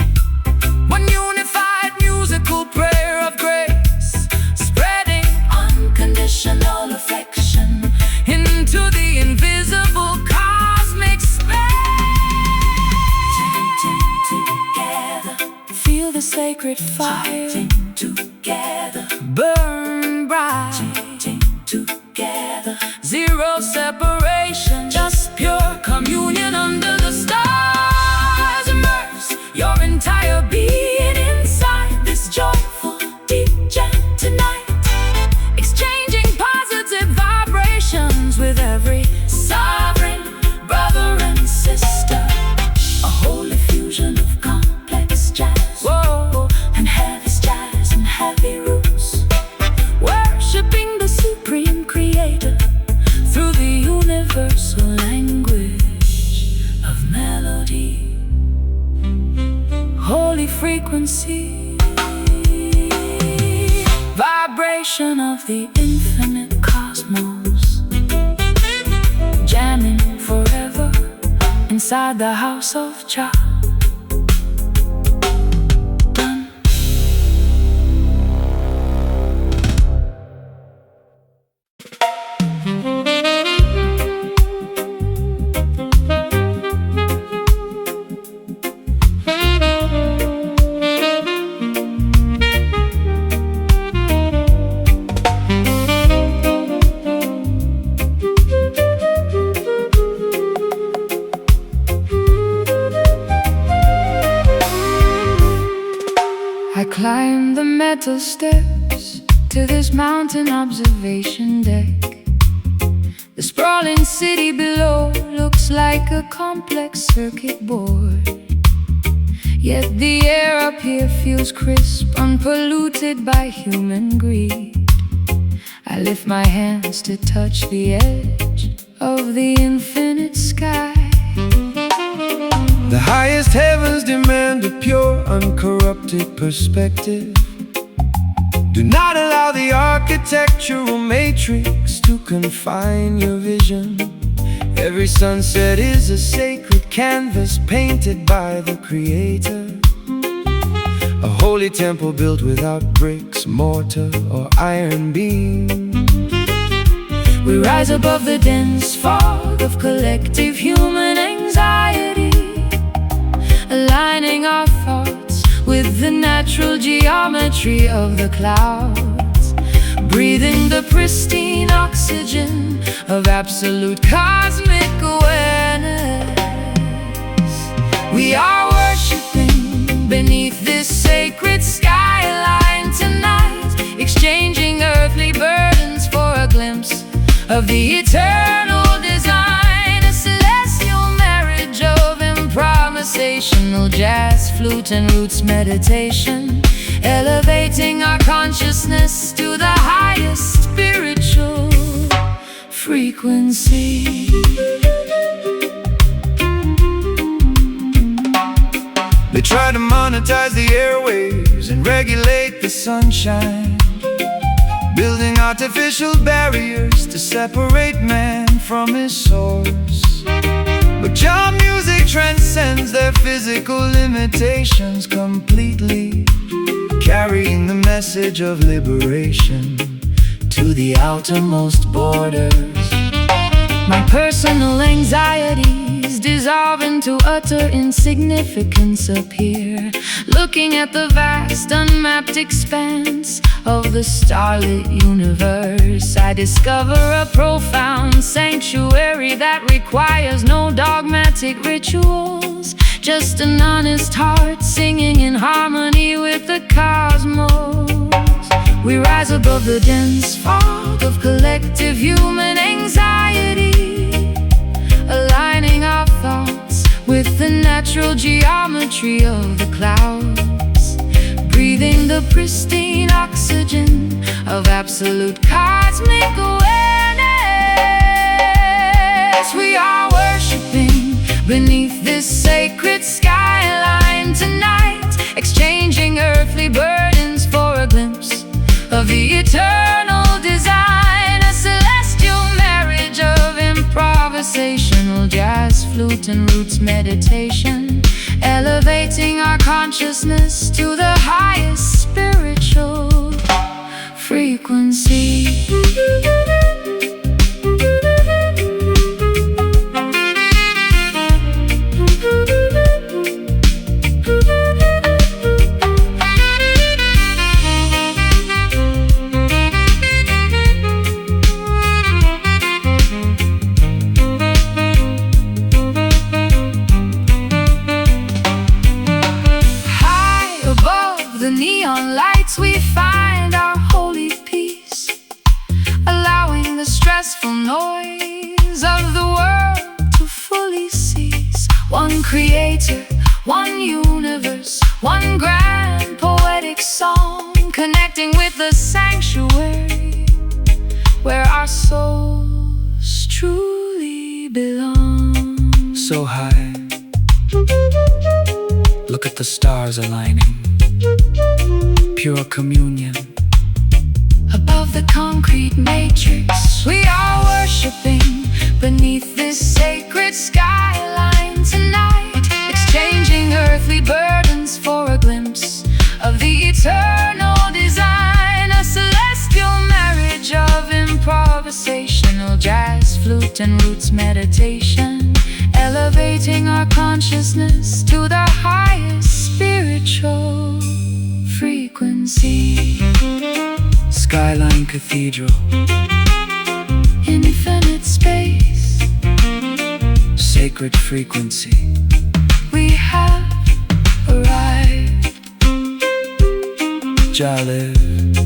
S2: one unified musical prayer of grace, spreading unconditional affection into the invisible cosmic space. Chanting together, feel the sacred fire. Chanting together, burn bright. Chanting together, zero separation, just pure communion under the stars. Immerse your entire being inside this joyful deep jam tonight, exchanging positive vibrations with every sovereign brother and sister. A holy fusion of complex jazz and heavy jazz and heavy roots, worshipping the supreme creator through the universe. frequency, vibration of the infinite cosmos, jamming forever inside the house of Jah.
S1: I climbed the metal steps to this mountain observation deck. The sprawling city below looks like a complex circuit board, yet the air up here feels crisp, unpolluted by human greed. I lift my hands to touch the edge of the infinite sky.
S3: The highest heavens demand a pure, uncorrupted perspective. Do not allow the architectural matrix to confine your vision. Every sunset is a sacred canvas painted by the Creator. A holy temple built without bricks, mortar, or iron beams.
S1: We rise above the dense fog of collective human anxiety, aligning our thoughts with the natural geometry of the clouds, breathing the pristine oxygen of absolute cosmic awareness. We are worshiping beneath this sacred skyline tonight, exchanging earthly burdens for a glimpse of the eternal design, a celestial marriage of improvisational jazz, flute and roots meditation, elevating our consciousness to the highest spiritual frequency.
S3: They try to monetize the airwaves and regulate the sunshine, building artificial barriers to separate man from his source. But Jah music transcends their physical limitations completely, carrying the message of liberation to the outermost borders.
S1: My personal anxieties dissolve into utter insignificance up here, looking at the vast unmapped expanse of the starlit universe. I discover a profound sanctuary that requires no dogmatic rituals, just an honest heart singing in harmony with the cosmos. We rise above the dense fog of collective human anxiety, aligning our thoughts with the natural geometry of the clouds, breathing the pristine oxygen of absolute cosmic awareness. We are worshiping beneath this sacred skyline tonight, exchanging earthly burdens for a glimpse of the eternal design, a celestial marriage of improvisational jazz, flute and roots meditation, elevating our consciousness to the highest spiritual frequency. The neon lights, we find our holy peace, allowing the stressful noise of the world to fully cease. One creator, one universe, one grand poetic song, connecting with the sanctuary where our souls truly belong.
S3: So high, look at the stars aligning,
S1: pure communion.
S2: Above the concrete matrix, we are worshiping beneath this sacred skyline tonight, exchanging earthly burdens for a glimpse of the eternal design. A celestial marriage of improvisational jazz, flute and roots meditation, elevating our consciousness to the highest spiritual frequency.
S1: Skyline Cathedral,
S2: Infinite space,
S1: sacred frequency.
S2: we have arrived.
S1: Jah live.